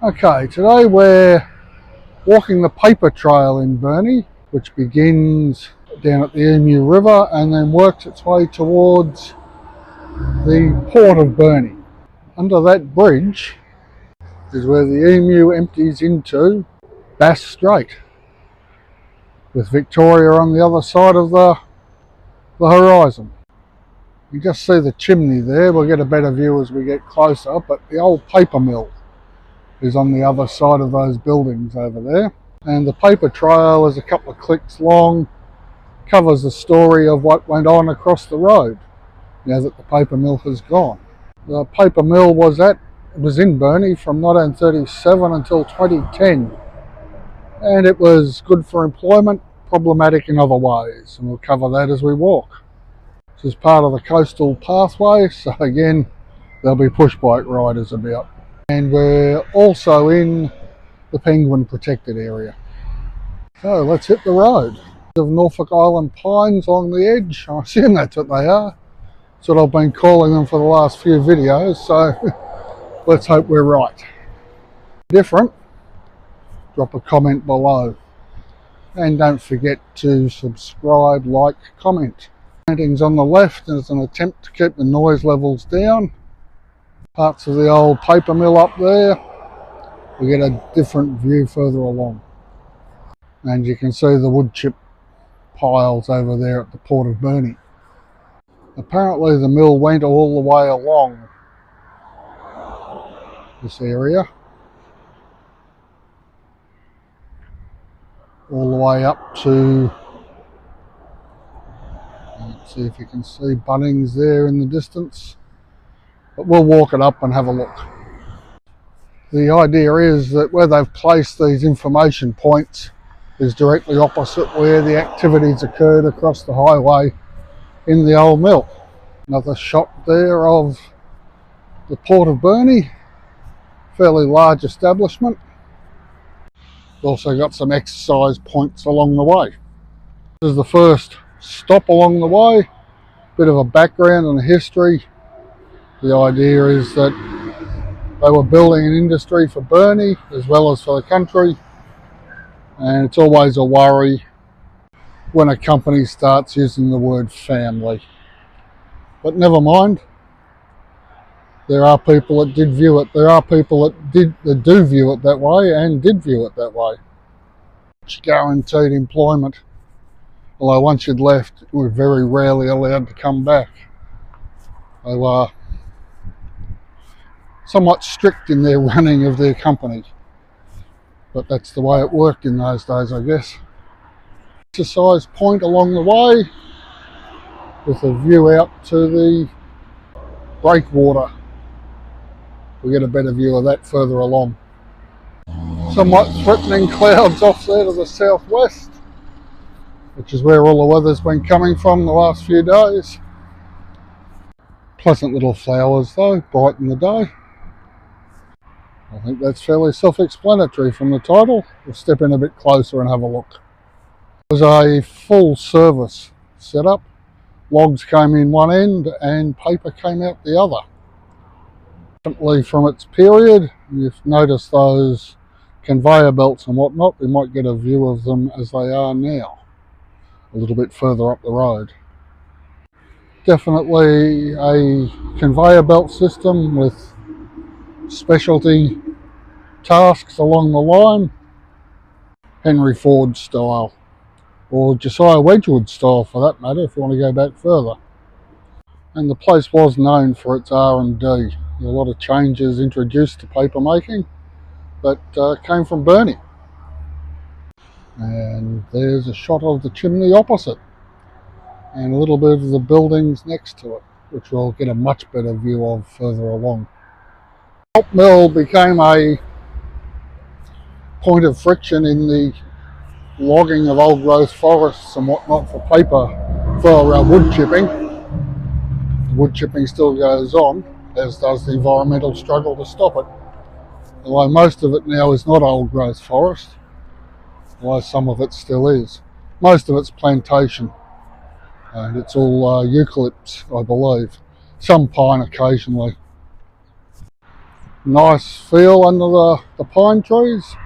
Okay, today we're walking the paper trail in Burnie, which begins down at the Emu River and then works its way towards the port of Burnie. Under that bridge is where the Emu empties into Bass Strait, with Victoria on the other side of the horizon. You just see the chimney there. We'll get a better view as we get closer, but the old paper mill is on the other side of those buildings over there. And the paper trail is a couple of clicks long, covers the story of what went on across the road now that the paper mill has gone. The paper mill was in Burnie from 1937 until 2010, and it was good for employment, problematic in other ways, and we'll cover that as we walk. This is part of the coastal pathway, so again there'll be push bike riders about. And we're also in the penguin protected area. So let's hit the road. Of Norfolk Island pines along the edge. I assume that's what they are. That's what I've been calling them for the last few videos, so let's hope we're right. Different? Drop a comment below. And don't forget to subscribe, like, comment. Plantings on the left as an attempt to keep the noise levels down. Parts of the old paper mill up there. We get a different view further along. And you can see the wood chip piles over there at the port of Burnie. Apparently the mill went all the way along this area. All the way up to, let's see if you can see Bunnings there in the distance. But we'll walk it up and have a look. The idea is that where they've placed these information points is directly opposite where the activities occurred across the highway in the old mill. Another shot there of the port of Burnie, fairly large establishment. Also got some exercise points along the way. This is the first stop along the way, bit of a background and a history. The idea is that they were building an industry for Burnie as well as for the country, and it's always a worry when a company starts using the word family. But never mind, there are people that did view it. There are people that do view it that way and did view it that way. It's guaranteed employment, although once you'd left, you were very rarely allowed to come back. They were somewhat strict in their running of their company, but that's the way it worked in those days, I guess. Exercise point along the way with a view out to the breakwater. We get a better view of that further along. Somewhat threatening clouds off there to the southwest, which is where all the weather's been coming from the last few days. Pleasant little flowers though, brighten the day. I think that's fairly self-explanatory from the title. We'll step in a bit closer and have a look. It was a full service setup. Logs came in one end and paper came out the other. Definitely from its period, you've noticed those conveyor belts and whatnot. We might get a view of them as they are now, a little bit further up the road. Definitely a conveyor belt system with specialty tasks along the line, Henry Ford style, or Josiah Wedgwood style for that matter, if you want to go back further. And the place was known for its R&D. There were a lot of changes introduced to paper making that came from Burnie. And there's a shot of the chimney opposite, and a little bit of the buildings next to it, which we'll get a much better view of further along. Pulp mill became a point of friction in the logging of old growth forests and whatnot for paper, for wood chipping. Wood chipping still goes on, as does the environmental struggle to stop it. Although most of it now is not old growth forest, although some of it still is. Most of it's plantation, and it's all eucalypts, I believe. Some pine occasionally. Nice feel under the pine trees.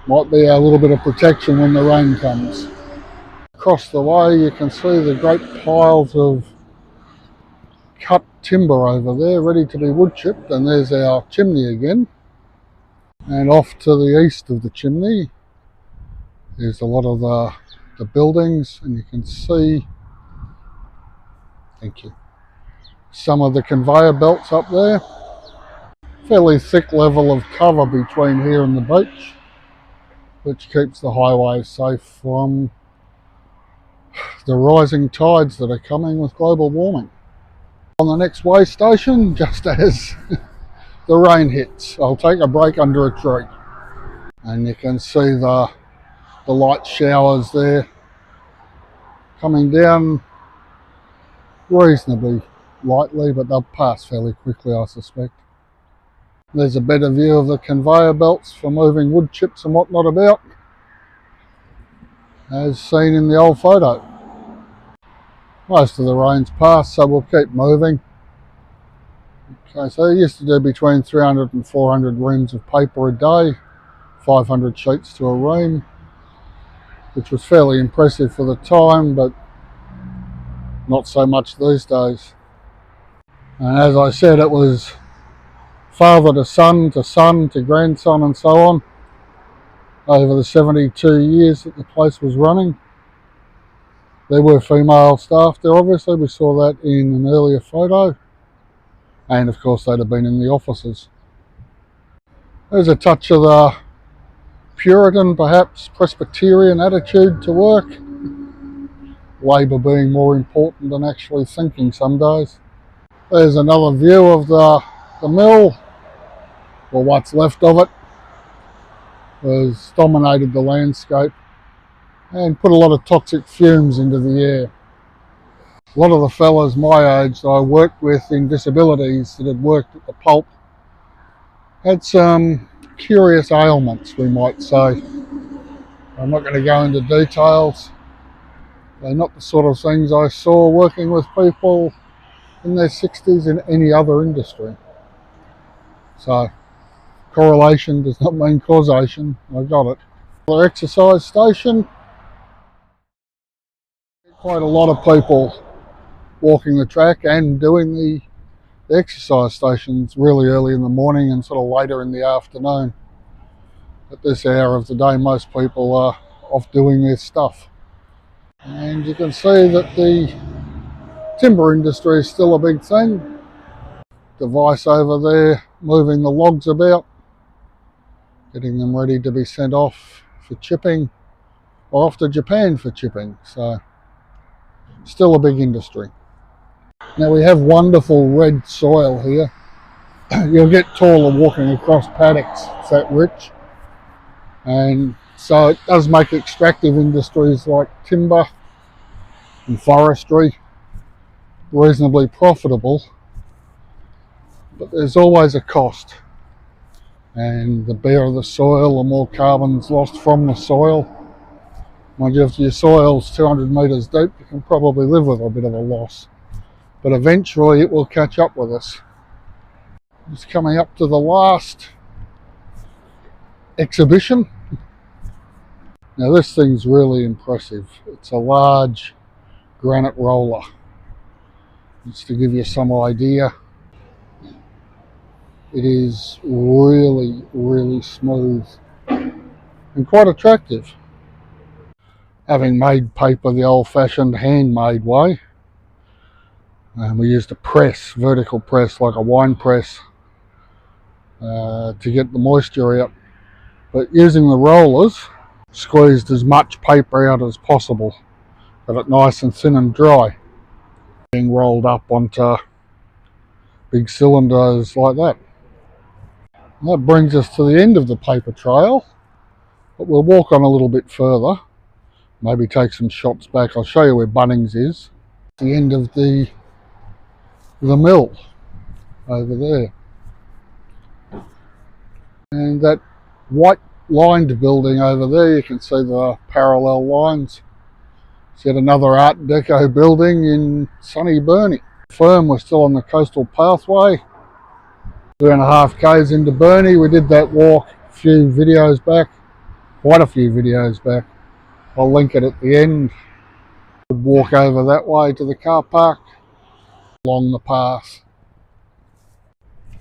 Might be a little bit of protection when the rain comes. Across the way you can see the great piles of cut timber over there ready to be wood chipped, and there's our chimney again. And off to the east of the chimney is a lot of the buildings, and you can see, thank you, some of the conveyor belts up there. Fairly thick level of cover between here and the beach, which keeps the highway safe from the rising tides that are coming with global warming. On the next way station, just as the rain hits, I'll take a break under a tree, and you can see the light showers there coming down reasonably lightly, but they'll pass fairly quickly, I suspect. There's a better view of the conveyor belts for moving wood chips and whatnot about, as seen in the old photo. Most of the rain's passed, so we'll keep moving. Okay, so they used to do between 300 and 400 reams of paper a day, 500 sheets to a ream, which was fairly impressive for the time, but not so much these days. And as I said, it was father to son to grandson and so on over the 72 years that the place was running. There were female staff there, obviously. We saw that in an earlier photo. And of course they'd have been in the offices. There's a touch of the Puritan, perhaps Presbyterian attitude to work. Labour being more important than actually thinking some days. There's another view of the mill, or what's left of it, has dominated the landscape and put a lot of toxic fumes into the air. A lot of the fellas my age that I worked with in disabilities that had worked at the pulp had some curious ailments, we might say. I'm not going to go into details. They're not the sort of things I saw working with people in their 60s in any other industry. So, correlation does not mean causation. I got it. The exercise station. Quite a lot of people walking the track and doing the exercise stations really early in the morning and sort of later in the afternoon. At this hour of the day, most people are off doing their stuff. And you can see that the timber industry is still a big thing. Device over there moving the logs about, getting them ready to be sent off for chipping or off to Japan for chipping. So still a big industry. Now we have wonderful red soil here. You'll get taller walking across paddocks, it's that rich. And so it does make extractive industries like timber and forestry reasonably profitable, but there's always a cost. And the bare the soil, the more carbon's lost from the soil. Mind you, if your soil's 200 metres deep, you can probably live with a bit of a loss. But eventually it will catch up with us. Just coming up to the last exhibition. Now this thing's really impressive. It's a large granite roller. Just to give you some idea, it is really, really smooth and quite attractive. Having made paper the old-fashioned handmade way, we used a press, vertical press, like a wine press, to get the moisture out. But using the rollers, squeezed as much paper out as possible, got it nice and thin and dry, being rolled up onto big cylinders like that. And that brings us to the end of the paper trail, but we'll walk on a little bit further, maybe take some shots back. I'll show you where Bunnings is. The end of the mill over there, and that white lined building over there, you can see the parallel lines. It's yet another Art Deco building in sunny Burnie. The firm was still on the coastal pathway, 2.5 k's into Burnie. We did that walk a few videos back, quite a few videos back. I'll link it at the end. We'd walk over that way to the car park along the path,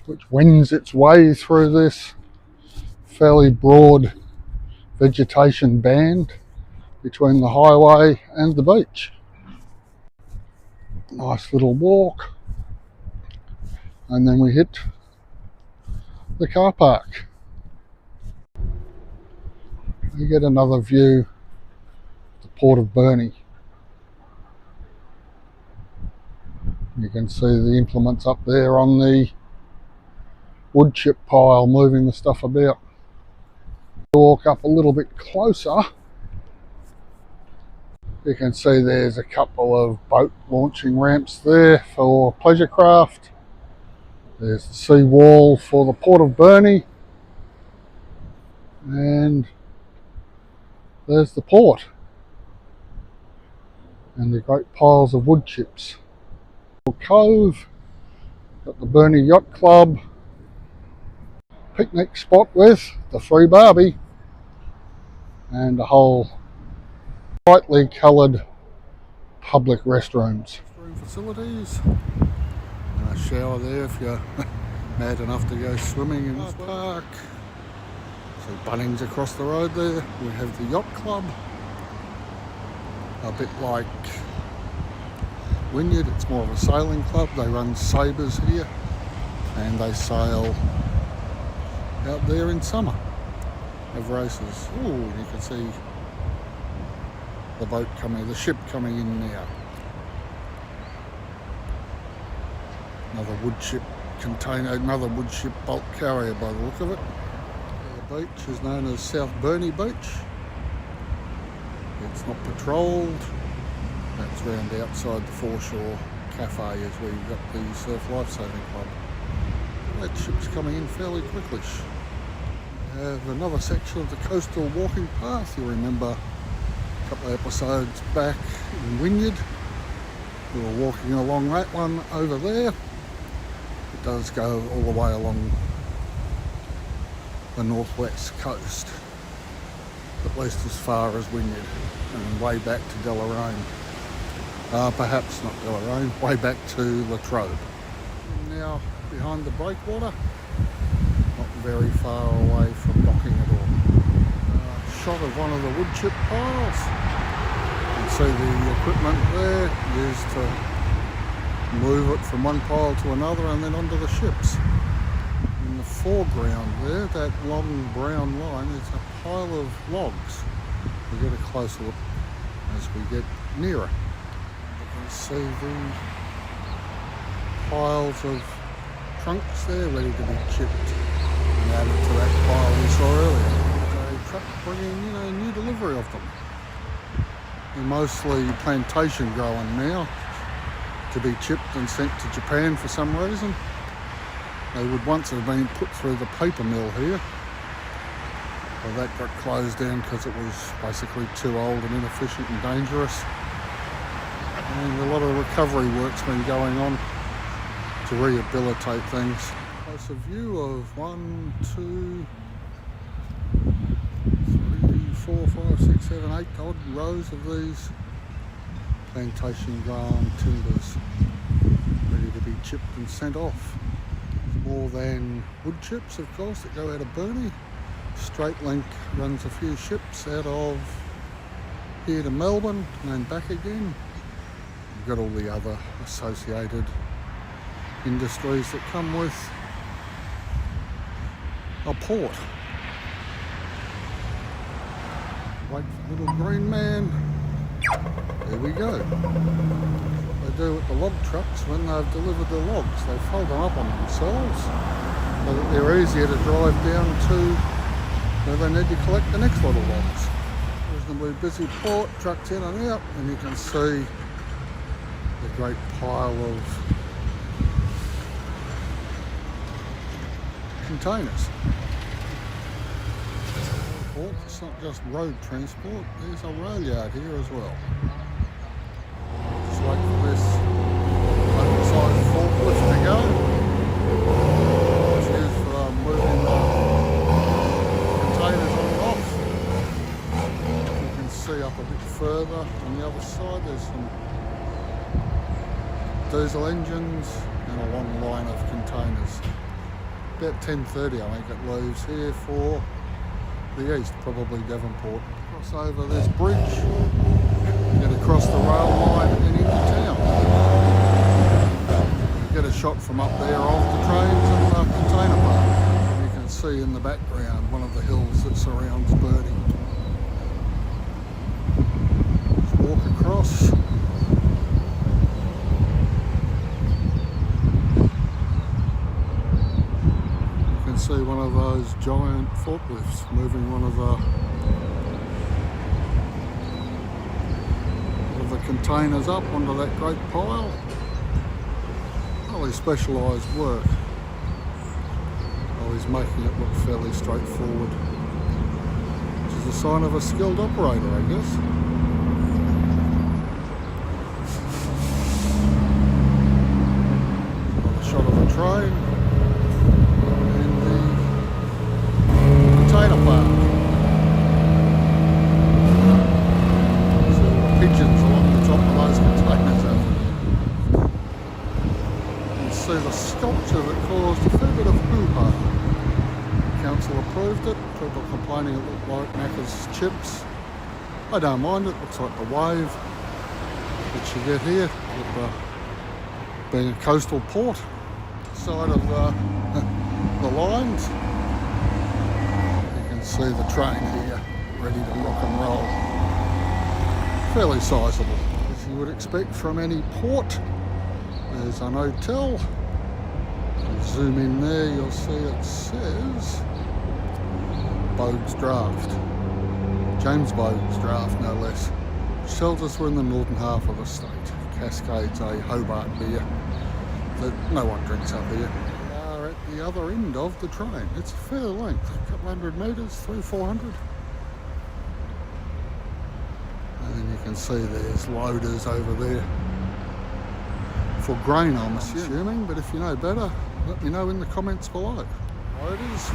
which wends its way through this fairly broad vegetation band between the highway and the beach. Nice little walk, and then we hit the car park. You get another view of the port of Burnie. You can see the implements up there on the wood chip pile moving the stuff about. Walk up a little bit closer. You can see there's a couple of boat launching ramps there for pleasure craft. There's the sea wall for the port of Burnie, and there's the port and the great piles of wood chips. Cove, got the Burnie Yacht Club picnic spot with the free barbie and a whole brightly coloured public restrooms. Restroom facilities, and a shower there if you're mad enough to go swimming in this park. So Bunnings across the road there. We have the Yacht Club, a bit like Wynyard. It's more of a sailing club. They run sabres here and they sail out there in summer, have races. Ooh, you can see the boat coming, the ship coming in now. Another wood chip container, another wood chip bulk carrier by the look of it. The beach is known as South Burnie Beach. It's not patrolled. That's round outside the foreshore cafe is where you've got the Surf Lifesaving Club. That ship's coming in fairly quickly. We have another section of the coastal walking path. You remember a couple of episodes back in Wynyard, we were walking along that one over there. It does go all the way along the northwest coast, at least as far as Wynyard, and way back to Deloraine. Perhaps not Deloraine, way back to Latrobe. Now behind the breakwater, not very far away from docking at all. Shot of one of the wood chip piles. You can see the equipment there used to move it from one pile to another and then onto the ships. In the foreground there, that long brown line, is a pile of logs. We'll get a closer look as we get nearer. You can see the piles of trunks there ready to be chipped and added to that pile we saw earlier. A truck bringing in a new delivery of them. They're mostly plantation growing now, to be chipped and sent to Japan for some reason. They would once have been put through the paper mill here, but that got closed down because it was basically too old and inefficient and dangerous. And a lot of recovery work's been going on to rehabilitate things. Closer view of 1, 2, 3, 4, 5, 6, 7, 8 odd rows of these plantation grown timbers ready to be chipped and sent off. More than wood chips, of course, that go out of Burnie. Straight Link runs a few ships out of here to Melbourne and then back again. You've got all the other associated industries that come with a port. Wait for the little green man. There we go. What they do with the log trucks when they've delivered the logs, they fold them up on themselves so that they're easier to drive down to where they need to collect the next lot of logs. Reasonably busy port, trucks in and out, and you can see the great pile of containers. It's not just road transport, there's a rail yard here as well. Just wait for this oversized forklift to go. side there's some diesel engines and a long line of containers. About 10:30 I think it leaves here for the east, probably Devonport. Cross over this bridge, get across the rail line and into town. You get a shot from up there of the trains and the container park. You can see in the background one of the hills that surrounds Burnie. Just walk across. See one of those giant forklifts moving one of the containers up onto that great pile. Really specialised work. Well, he's making it look fairly straightforward, which is a sign of a skilled operator, I guess. Another shot of the train. Pigeons along the top of those containers over there. You can see the sculpture that caused a fair bit of hoo-ha. Council approved it, people complaining it looked like Macca's chips. I don't mind it, looks like the wave that you get here, with being a coastal port. Side of the lines. See the train here, ready to rock and roll. Fairly sizable, as you would expect from any port. There's an hotel. If you zoom in there, you'll see it says Bogue's Draft. James Bogue's Draft, no less. Which tells us we're in the northern half of the state. Cascades a Hobart beer that no one drinks up here. The other end of the train. It's a fair length, a couple hundred metres, 300-400. And then you can see there's loaders over there for grain, I'm assuming, but if you know better, let me know in the comments below. Loaders.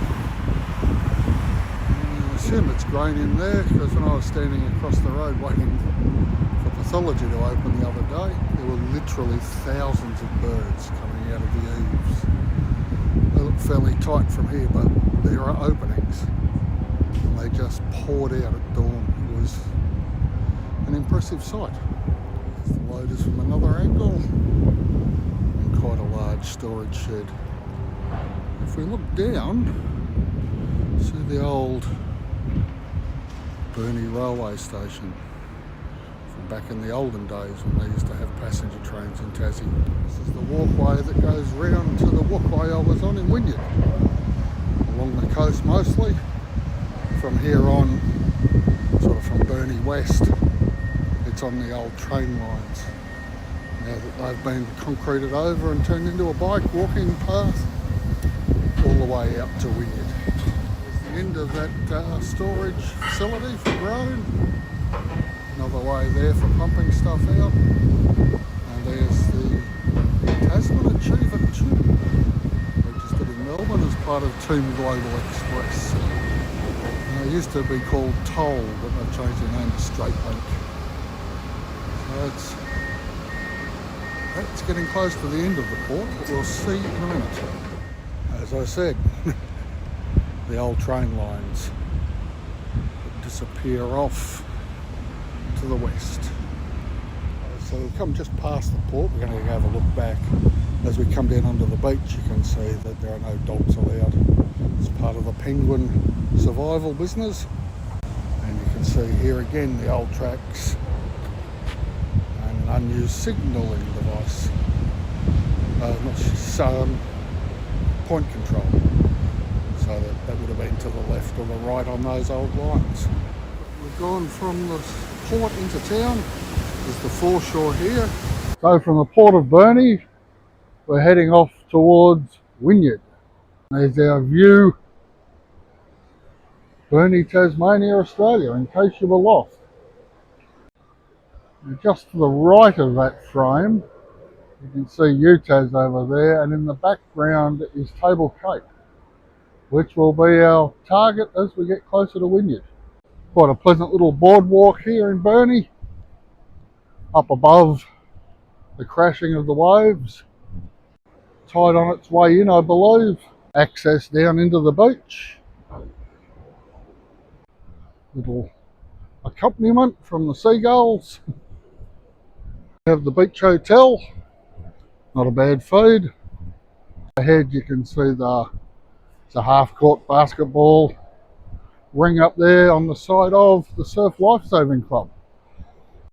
I assume it's grain in there, because when I was standing across the road waiting for pathology to open the other day, there were literally thousands of birds coming out of the eaves. They look fairly tight from here, but there are openings. And they just poured out at dawn. It was an impressive sight. There's the loaders from another angle. And quite a large storage shed. If we look down, see the old Burnie railway station. From back in the olden days when they used to have passenger trains in Tassie. This is the walkway that goes round to the walkway I was on in Wynyard. Along the coast mostly. From here on, sort of from Burnie west, it's on the old train lines. Now that they've been concreted over and turned into a bike walking path, all the way out to Wynyard. There's the end of that storage facility for grain. Another way there for pumping stuff out. And there's the Tasman Achiever Tube, registered in Melbourne as part of Team Global Express. They used to be called Toll, but they've changed their name to Straight Link. So that's getting close to the end of the port, but we'll see in a minute. As I said, the old train lines that disappear off to the west. So we've come just past the port. We're going to have a look back. As we come down onto the beach, you can see that there are no dogs allowed. It's part of the penguin survival business. And you can see here again the old tracks and an unused signalling device. Point control. So that would have been to the left or the right on those old lines. We've gone from the port into town. There's the foreshore here. So from the port of Burnie, we're heading off towards Wynyard. There's our view, Wynyard Tasmania, Australia, in case you were lost. And just to the right of that frame, you can see UTAS over there, and in the background is Table Cape, which will be our target as we get closer to Wynyard. Quite a pleasant little boardwalk here in Burnie. up above the crashing of the waves. Tide on its way in, I believe. Access down into the beach. Little accompaniment from the seagulls. We have the beach hotel. Not a bad feed. Ahead you can see it's a half-court basketball ring up there on the side of the Surf Lifesaving Club.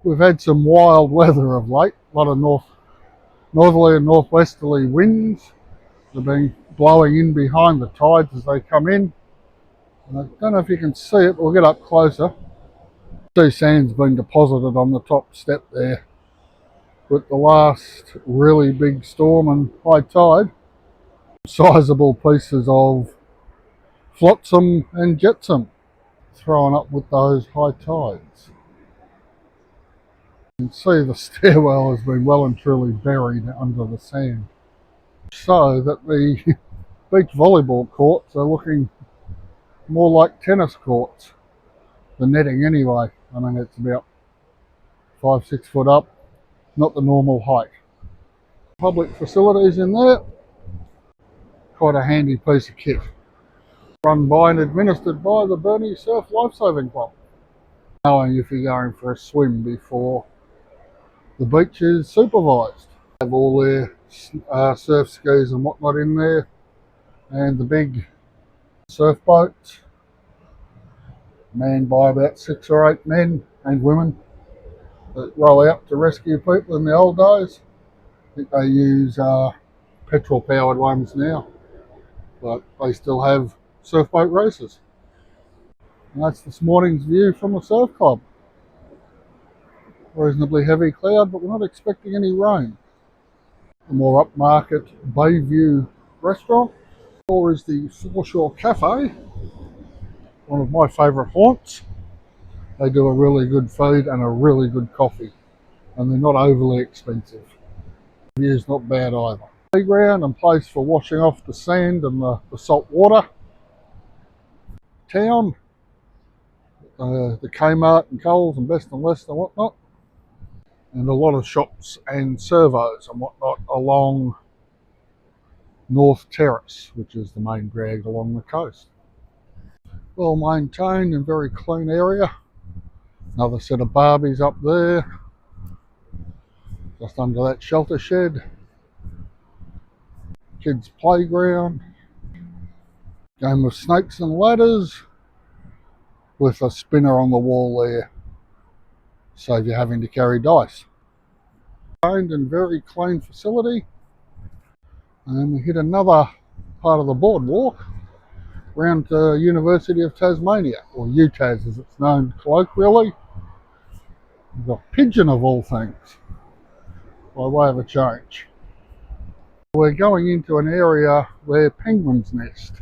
We've had some wild weather of late. A lot of northerly and northwesterly winds. They've been blowing in behind the tides as they come in. And I don't know if you can see it, but we'll get up closer. See sand's been deposited on the top step there. With the last really big storm and high tide, sizable pieces of flotsam and jetsam thrown up with those high tides. You can see the stairwell has been well and truly buried under the sand, so that the beach volleyball courts are looking more like tennis courts. The netting anyway, I mean it's about 5-6 foot up, not the normal height. Public facilities in there, quite a handy piece of kit. Run by and administered by the Burnie Surf Lifesaving Club. Knowing if you're going for a swim before the beach is supervised. Have all their surf skis and whatnot in there, and the big surf boat manned by about 6 or 8 men and women that row out to rescue people in the old days. I think they use petrol powered ones now, but they still have surf boat races. And that's this morning's view from the surf club. Reasonably heavy cloud, but we're not expecting any rain. The more upmarket Bayview restaurant, or is the Foreshore Cafe, one of my favourite haunts. They do a really good food and a really good coffee, and they're not overly expensive. The view's not bad either. Playground and place for washing off the sand and the salt water. Town, the Kmart and Coles and Best and West and whatnot, and a lot of shops and servos and whatnot along North Terrace, which is the main drag along the coast. Well maintained and very clean area. Another set of Barbies up there, just under that shelter shed. Kids' playground. Game of snakes and ladders with a spinner on the wall there, save you having to carry dice. Maintained and very clean facility. And we hit another part of the boardwalk round to University of Tasmania, or UTAS as it's known colloquially. The pigeon of all things, by way of a change. We're going into an area where penguins nest.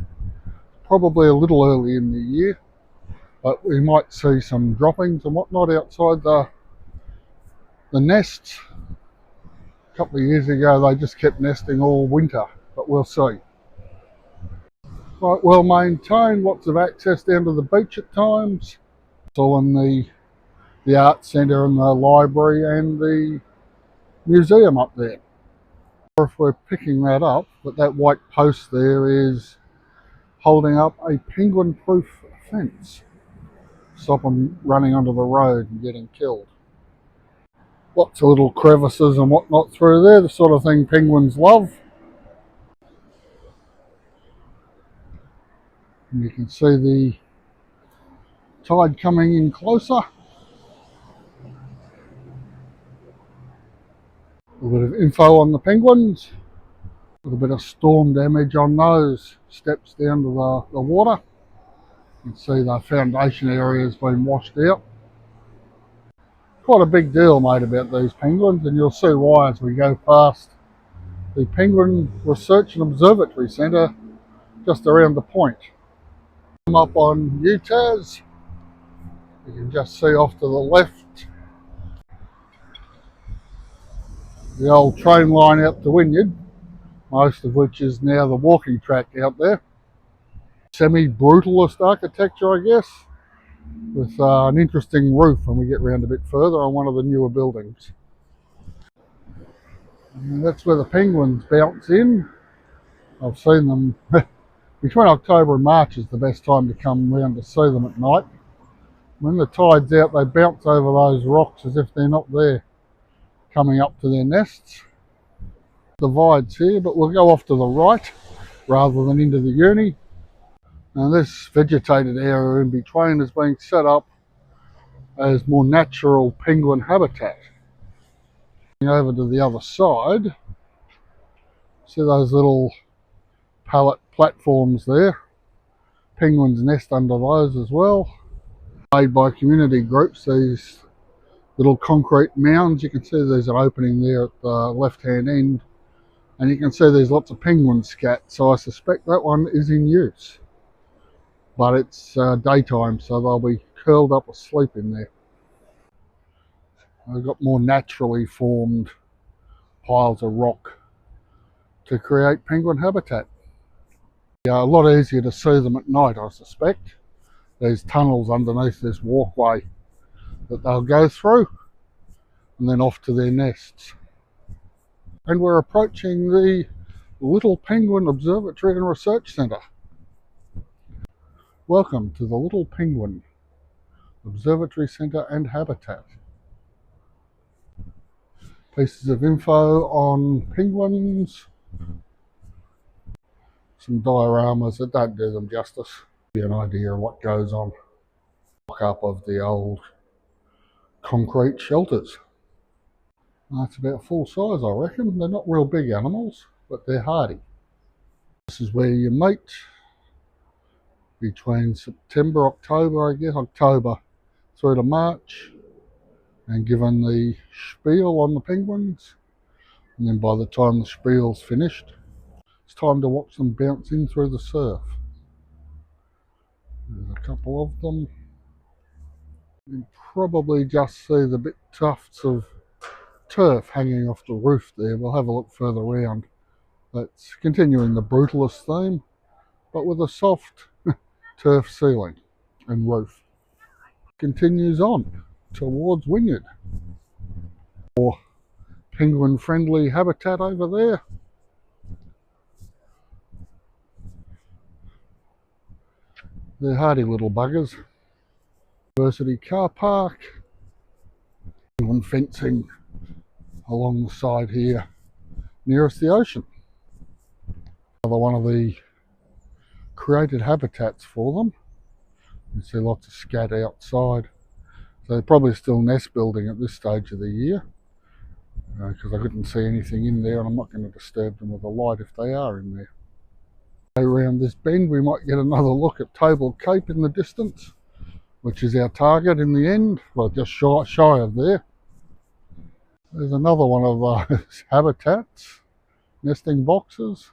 Probably a little early in the year, but we might see some droppings and whatnot outside the nests. A couple of years ago they just kept nesting all winter, but we'll see. Quite well maintained, lots of access down to the beach at times. It's all in the art centre and the library and the museum up there. Or if we're picking that up, but that white post there is holding up a penguin-proof fence. Stop them running onto the road and getting killed. Lots of little crevices and whatnot through there, the sort of thing penguins love. And you can see the tide coming in closer. A bit of info on the penguins. A little bit of storm damage on those steps down to the water. You can see the foundation area has been washed out. Quite a big deal made about these penguins, and you'll see why as we go past the Penguin Research and Observatory Centre just around the point. Come up on UTAS, you can just see off to the left the old train line out to Wynyard, most of which is now the walking track out there. Semi-brutalist architecture, I guess, with an interesting roof when we get round a bit further on one of the newer buildings. And that's where the penguins bounce in. I've seen them between October and March is the best time to come round to see them at night. When the tide's out, they bounce over those rocks as if they're not there, coming up to their nests. Divides here, but we'll go off to the right rather than into the uni. And this vegetated area in between is being set up as more natural penguin habitat. Over to the other side, see those little pallet platforms there? Penguins nest under those as well. Made by community groups, these little concrete mounds. You can see there's an opening there at the left hand end, and you can see there's lots of penguin scat, so I suspect that one is in use. But it's daytime, so they'll be curled up asleep in there. I've got more naturally formed piles of rock to create penguin habitat. Yeah, a lot easier to see them at night, I suspect. There's tunnels underneath this walkway that they'll go through and then off to their nests. And we're approaching the Little Penguin Observatory and Research Centre. Welcome to the Little Penguin Observatory Centre and Habitat. Pieces of info on penguins. Some dioramas that don't do them justice. Give you an idea of what goes on. Mock-up of the old concrete shelters. That's about full size, I reckon. They're not real big animals, but they're hardy. This is where you mate between September, October, I guess, October through to March, and given the spiel on the penguins, and then by the time the spiel's finished, it's time to watch them bounce in through the surf. There's a couple of them. You can probably just see the bit tufts of turf hanging off the roof there. We'll have a look further around. That's continuing the brutalist theme, but with a soft turf ceiling and roof. Continues on towards Wynyard. More penguin friendly habitat over there. They're hardy little buggers. University car park. Penguin fencing along the side here nearest the ocean. Another one of the created habitats for them. You see lots of scat outside. So they're probably still nest building at this stage of the year, because I couldn't see anything in there, and I'm not going to disturb them with a light if they are in there. Around this bend we might get another look at Table Cape in the distance, which is our target in the end. Well, just shy of there. There's another one of those habitats, nesting boxes.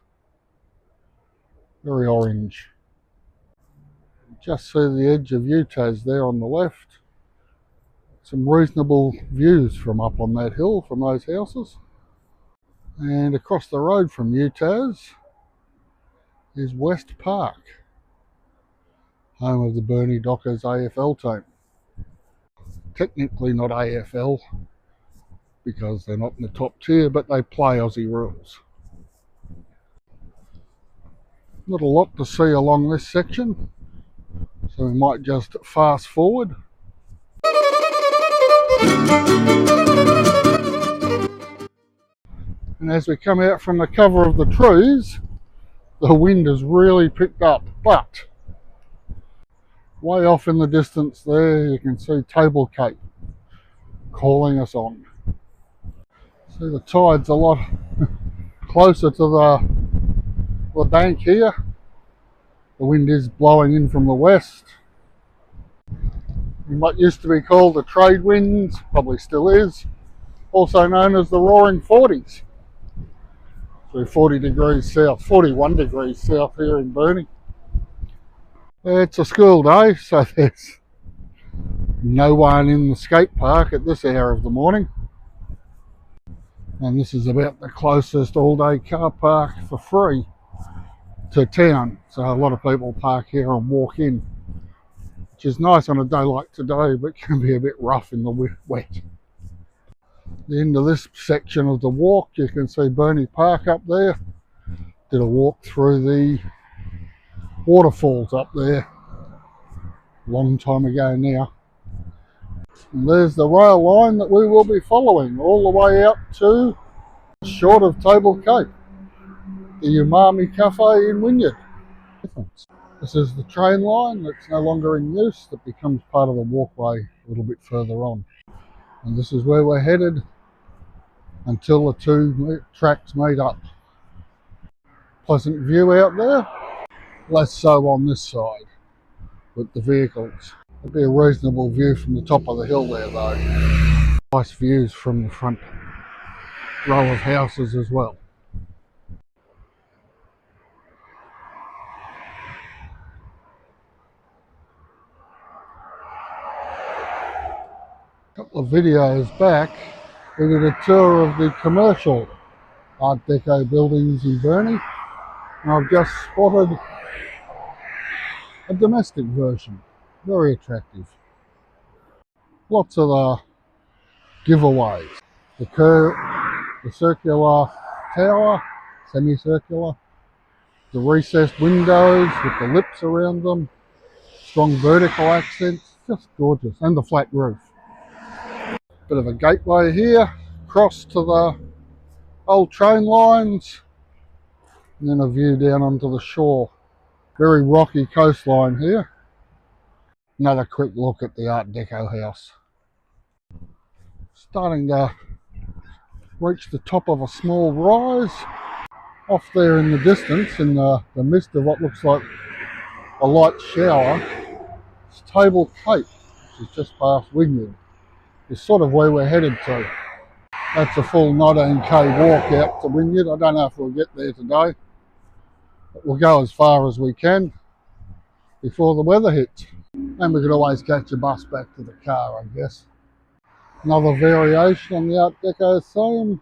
Very orange. Just see the edge of UTAS there on the left. Some reasonable views from up on that hill from those houses. And across the road from UTAS is West Park, home of the Burnie Dockers AFL team. Technically not AFL because they're not in the top tier, but they play Aussie rules. Not a lot to see along this section, so we might just fast forward. And as we come out from the cover of the trees, the wind has really picked up, but way off in the distance there you can see Table Cape calling us on. See, the tide's a lot closer to the bank here. The wind is blowing in from the west. What used to be called the trade winds, probably still is, also known as the roaring 40s. So 40 degrees south, 41 degrees south here in Burnie. It's a school day, so there's no one in the skate park at this hour of the morning. And this is about the closest all-day car park for free to town. So a lot of people park here and walk in, which is nice on a day like today, but can be a bit rough in the wet. The end of this section of the walk, you can see Burnie Park up there. Did a walk through the waterfalls up there a long time ago now. And there's the rail line that we will be following all the way out to short of Table Cape, the Umami Cafe in Wynyard. This is the train line that's no longer in use, that becomes part of the walkway a little bit further on. And this is where we're headed until the two tracks meet up. Pleasant view out there, less so on this side with the vehicles. It'd be a reasonable view from the top of the hill there though. Nice views from the front row of houses as well. A couple of videos back, we did a tour of the commercial Art Deco buildings in Burnie, and I've just spotted a domestic version, very attractive. Lots of giveaways. The circular tower, semicircular, the recessed windows with the lips around them, strong vertical accents, just gorgeous, and the flat roof. Bit of a gateway here, across to the old train lines, and then a view down onto the shore. Very rocky coastline here. Another quick look at the Art Deco house. Starting to reach the top of a small rise. Off there in the distance, in the midst of what looks like a light shower, it's Table Cape, which is just past Wynyard. It's sort of where we're headed to. That's a full 19k walk out to Wynyard. I don't know if we'll get there today, but we'll go as far as we can before the weather hits. And we could always catch a bus back to the car, I guess. Another variation on the Art Deco theme.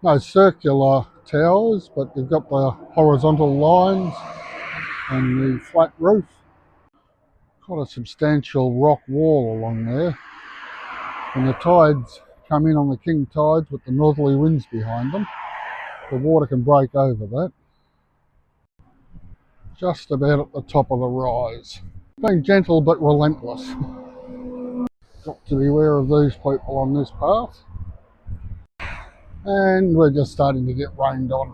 No circular towers, but they've got the horizontal lines and the flat roof. Quite a substantial rock wall along there. When the tides come in on the king tides with the northerly winds behind them, the water can break over that. Just about at the top of the rise. Being gentle but relentless. Got to be aware of these people on this path. And we're just starting to get rained on.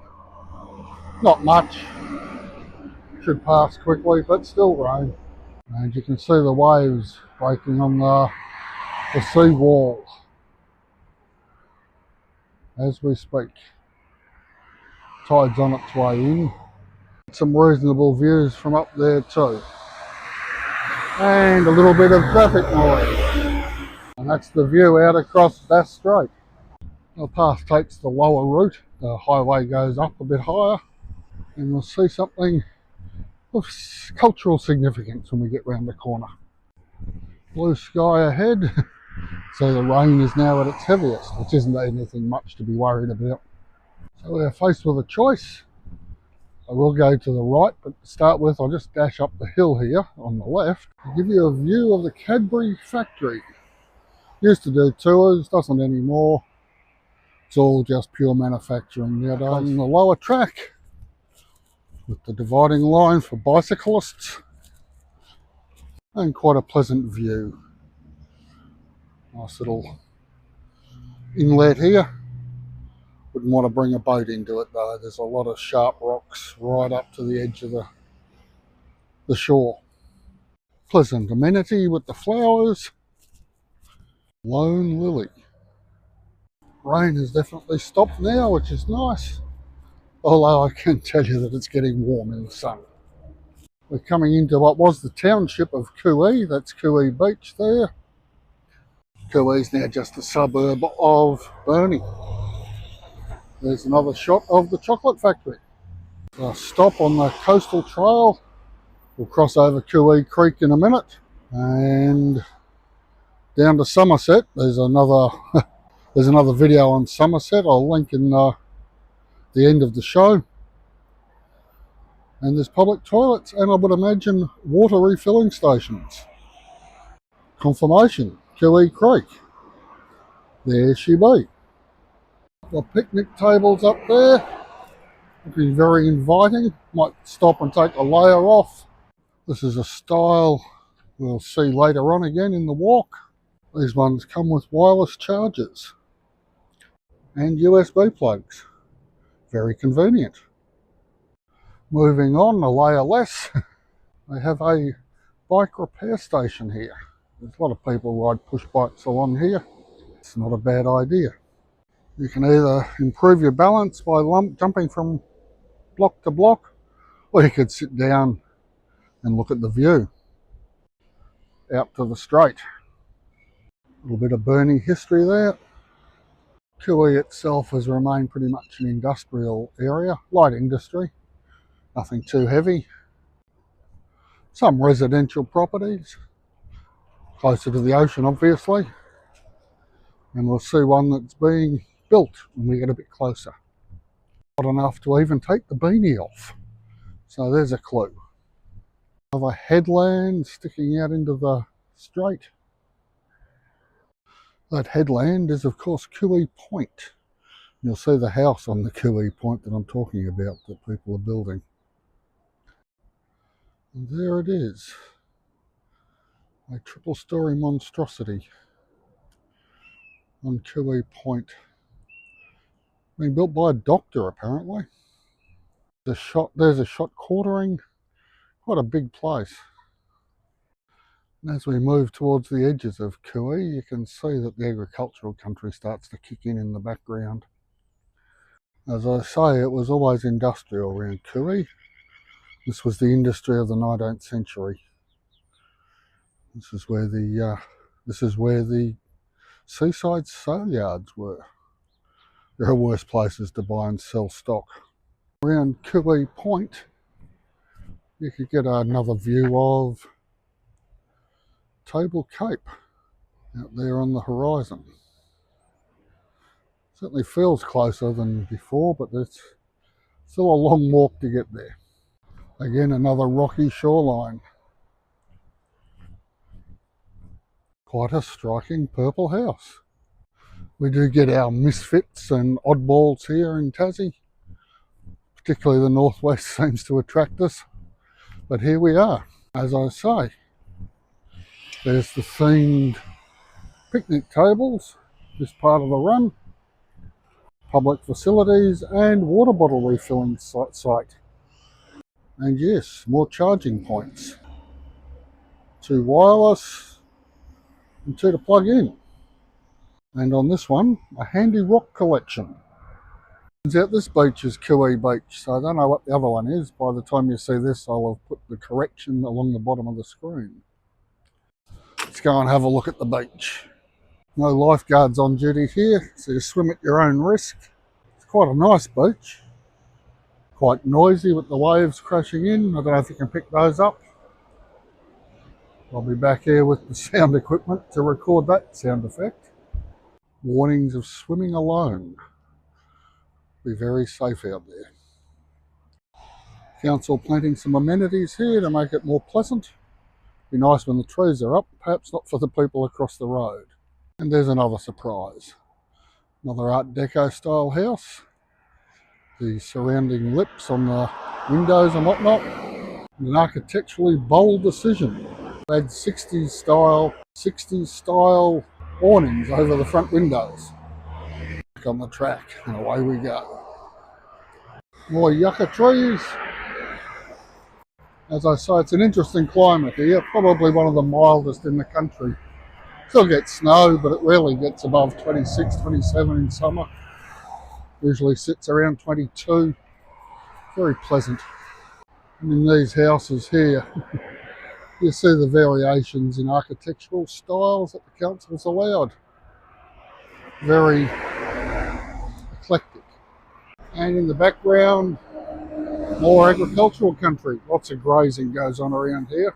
Not much. Should pass quickly, but still rain. And you can see the waves breaking on the sea wall as we speak. Tide's on its way in. Some reasonable views from up there too. And a little bit of traffic noise. And that's the view out across Bass Strait. The path takes the lower route. The highway goes up a bit higher. And we'll see something of cultural significance when we get round the corner. Blue sky ahead. So the rain is now at its heaviest, which isn't anything much to be worried about. So we're faced with a choice. I will go to the right, but to start with, I'll just dash up the hill here on the left to give you a view of the Cadbury factory. Used to do tours, doesn't anymore. It's all just pure manufacturing nowadays. On the lower track, with the dividing line for bicyclists, and quite a pleasant view. Nice little inlet here. Wouldn't want to bring a boat into it though. There's a lot of sharp rocks right up to the edge of the shore. Pleasant amenity with the flowers. Lone lily. Rain has definitely stopped now, which is nice. Although I can tell you that it's getting warm in the sun. We're coming into what was the township of Kui. That's Kui Beach there. Kui's now just a suburb of Burnie. There's another shot of the chocolate factory. A stop on the coastal trail. We'll cross over Kui Creek in a minute. And down to Somerset. There's another video on Somerset. I'll link in the end of the show. And there's public toilets and I would imagine water refilling stations. Confirmation, Kui Creek. there she be. The picnic tables up there, looking very inviting. Might stop and take a layer off. This is a style we'll see later on again in the walk. These ones come with wireless chargers and USB plugs. Very convenient. Moving on, a layer less, they have a bike repair station here. There's a lot of people ride push bikes along here. It's not a bad idea. You can either improve your balance by jumping from block to block, or you could sit down and look at the view out to the straight. A little bit of Burnie history there. Kui itself has remained pretty much an industrial area, light industry, nothing too heavy. Some residential properties, closer to the ocean obviously, and we'll see one that's being built when we get a bit closer. Not enough to even take the beanie off, so there's a clue. Another headland sticking out into the strait. That headland is of course Kui Point. You'll see the house on the Kui Point that I'm talking about that people are building. And there it is, a triple-storey monstrosity on Kui Point. Being built by a doctor apparently. There's a shot quartering, quite a big place. And as we move towards the edges of Kui, you can see that the agricultural country starts to kick in the background. As I say, it was always industrial around Kui. This was the industry of the 19th century. This is where the seaside sale yards were. There are worse places to buy and sell stock. Around Kui Point, you could get another view of Table Cape out there on the horizon. Certainly feels closer than before, but it's still a long walk to get there. Again, another rocky shoreline. Quite a striking purple house. We do get our misfits and oddballs here in Tassie. Particularly the northwest seems to attract us. But here we are. As I say, there's the themed picnic tables, this part of the run, public facilities and water bottle refilling site. And yes, more charging points. 2 wireless and 2 to plug in. And on this one, a handy rock collection. Turns out this beach is Kui Beach, so I don't know what the other one is. By the time you see this, I'll have put the correction along the bottom of the screen. Let's go and have a look at the beach. No lifeguards on duty here, so you swim at your own risk. It's quite a nice beach. Quite noisy with the waves crashing in. I don't know if you can pick those up. I'll be back here with the sound equipment to record that sound effect. Warnings of swimming alone. Be very safe out there. Council planting some amenities here to make it more pleasant. Be nice when the trees are up, perhaps not for the people across the road. And there's another surprise. Another Art Deco style house. The surrounding lips on the windows and whatnot. And an architecturally bold decision. They had 60s style awnings over the front windows. Back on the track and away we go. More yucca trees. As I say, it's an interesting climate here, probably one of the mildest in the country. Still gets snow, but it rarely gets above 26, 27 in summer. Usually sits around 22. Very pleasant. And in these houses here, you see the variations in architectural styles that the council's allowed. Very eclectic. And in the background, more agricultural country. Lots of grazing goes on around here.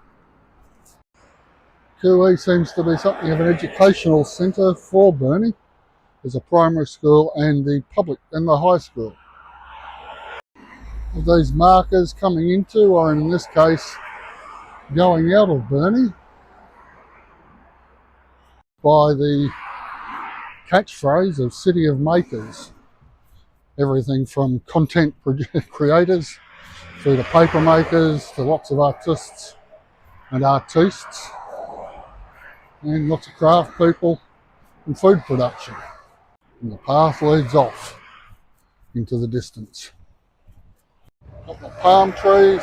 Kui seems to be something of an educational centre for Burnie. There's a primary school and the public and the high school. These markers coming into, or in this case, going out of Burnie by the catchphrase of City of Makers. Everything from content creators through to paper makers to lots of artists and artistes and lots of craft people and food production. And the path leads off into the distance. A couple of palm trees,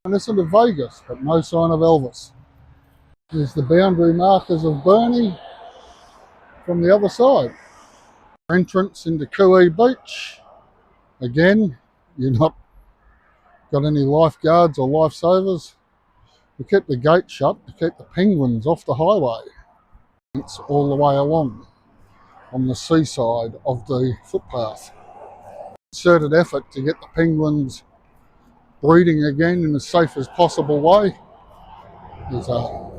and this is Vegas, but no sign of Elvis. There's the boundary markers of Burnie from the other side. Entrance into Kui Beach. Again, you're not got any lifeguards or lifesavers. We kept the gate shut to keep the penguins off the highway. It's all the way along on the seaside of the footpath. Concerted effort to get the penguins breeding again in the safest possible way. There's a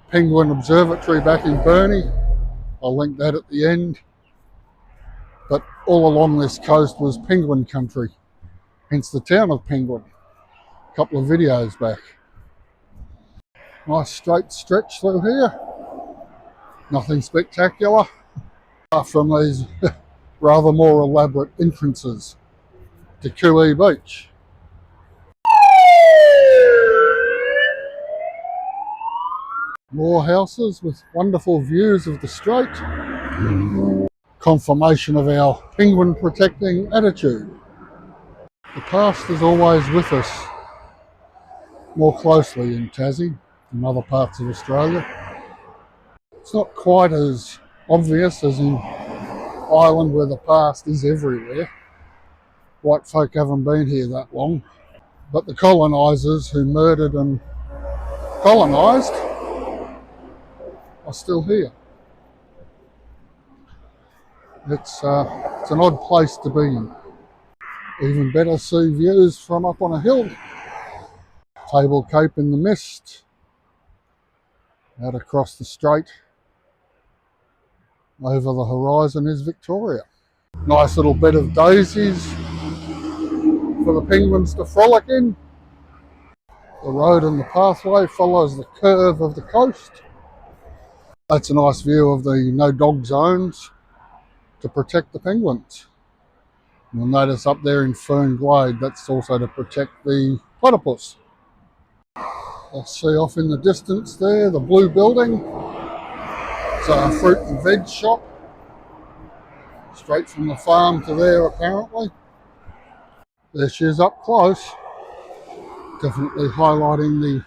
penguin observatory back in Burnie. I'll link that at the end. But all along this coast was penguin country, hence the town of Penguin. A couple of videos back. Nice straight stretch through here. Nothing spectacular, apart from these rather more elaborate entrances to Kui Beach. More houses with wonderful views of the strait. Confirmation of our penguin protecting attitude. The past is always with us, more closely in Tassie and other parts of Australia. It's not quite as obvious as in Ireland where the past is everywhere. White folk haven't been here that long, but the colonisers who murdered and colonised are still here. It's an odd place to be in. Even better see views from up on a hill. Table Cape in the mist. Out across the strait. Over the horizon is Victoria. Nice little bed of daisies for the penguins to frolic in. The road and the pathway follows the curve of the coast. That's a nice view of the no dog zones to protect the penguins. You'll notice up there in Fern Glade, that's also to protect the platypus. I'll see off in the distance there, the blue building. It's a fruit and veg shop. Straight from the farm to there apparently. There she is up close. Definitely highlighting the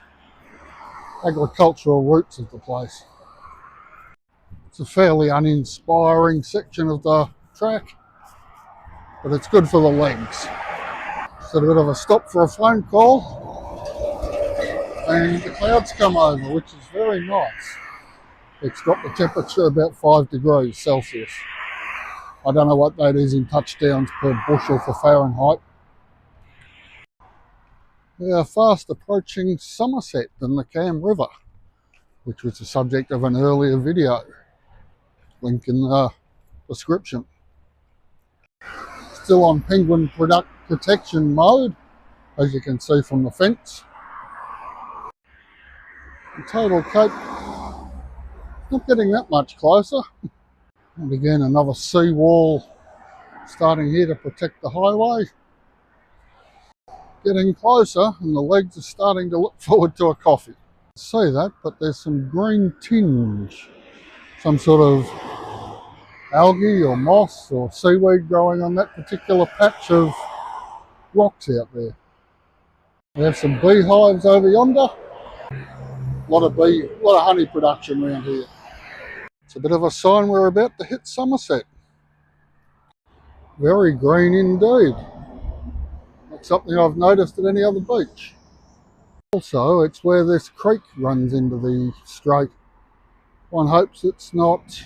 agricultural roots of the place. It's a fairly uninspiring section of the track, but it's good for the legs. Just had a bit of a stop for a phone call, and the clouds come over, which is very nice. It's got the temperature about 5 degrees Celsius. I don't know what that is in touchdowns per bushel for Fahrenheit. We are fast approaching Somerset and the Cam River, which was the subject of an earlier video. Link in the description. Still on penguin protection mode, as you can see from the fence. The Table Cape, not getting that much closer. And again, another seawall starting here to protect the highway. Getting closer, and the legs are starting to look forward to a coffee. See that, but there's some green tinge, some sort of algae or moss or seaweed growing on that particular patch of rocks out there. We have some beehives over yonder. A lot of honey production around here. It's a bit of a sign we're about to hit Somerset. Very green indeed. Not something I've noticed at any other beach. Also, it's where this creek runs into the strait. One hopes it's not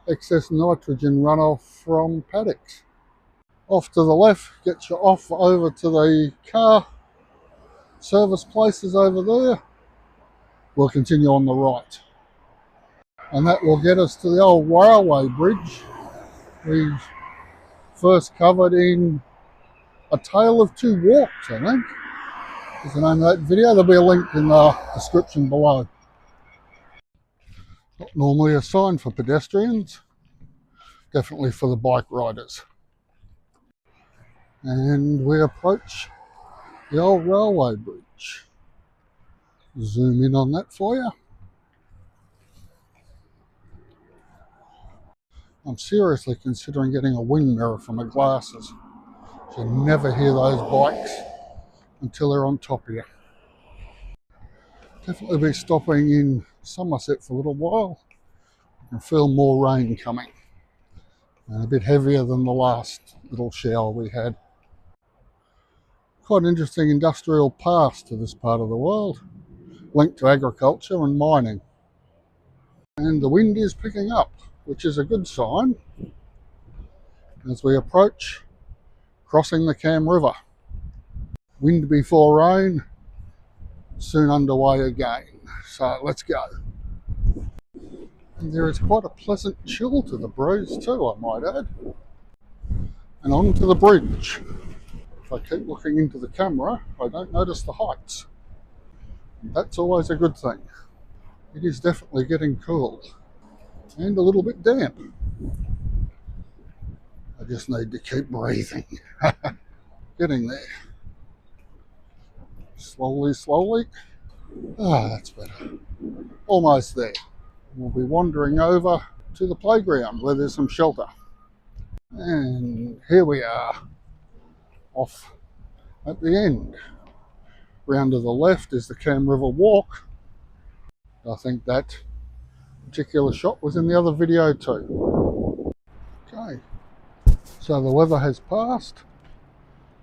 excess nitrogen runoff from paddocks. Off to the left gets you off over to the car service places over there. We'll continue on the right. And that will get us to the old railway bridge we first covered in A Tale of Two Walks, I think. Is the name of that video. There'll be a link in the description below. Not normally a sign for pedestrians. definitely for the bike riders. And we approach the old railway bridge. Zoom in on that for you. I'm seriously considering getting a wind mirror for my glasses. So you never hear those bikes until they're on top of you. Definitely be stopping in Somerset for a little while. I can feel more rain coming. And a bit heavier than the last little shower we had. Quite an interesting industrial past to this part of the world, linked to agriculture and mining. And the wind is picking up, which is a good sign as we approach crossing the Cam River. Wind before rain, soon underway again. So let's go. And there is quite a pleasant chill to the breeze too, I might add. And on to the bridge. If I keep looking into the camera, I don't notice the heights. And that's always a good thing. It is definitely getting cool and a little bit damp. I just need to keep breathing. Getting there. Slowly, slowly. Ah, that's better. Almost there. We'll be wandering over to the playground where there's some shelter. And here we are, off at the end. Round to the left is the Cam River Walk. I think that particular shot was in the other video too. Okay, so the weather has passed.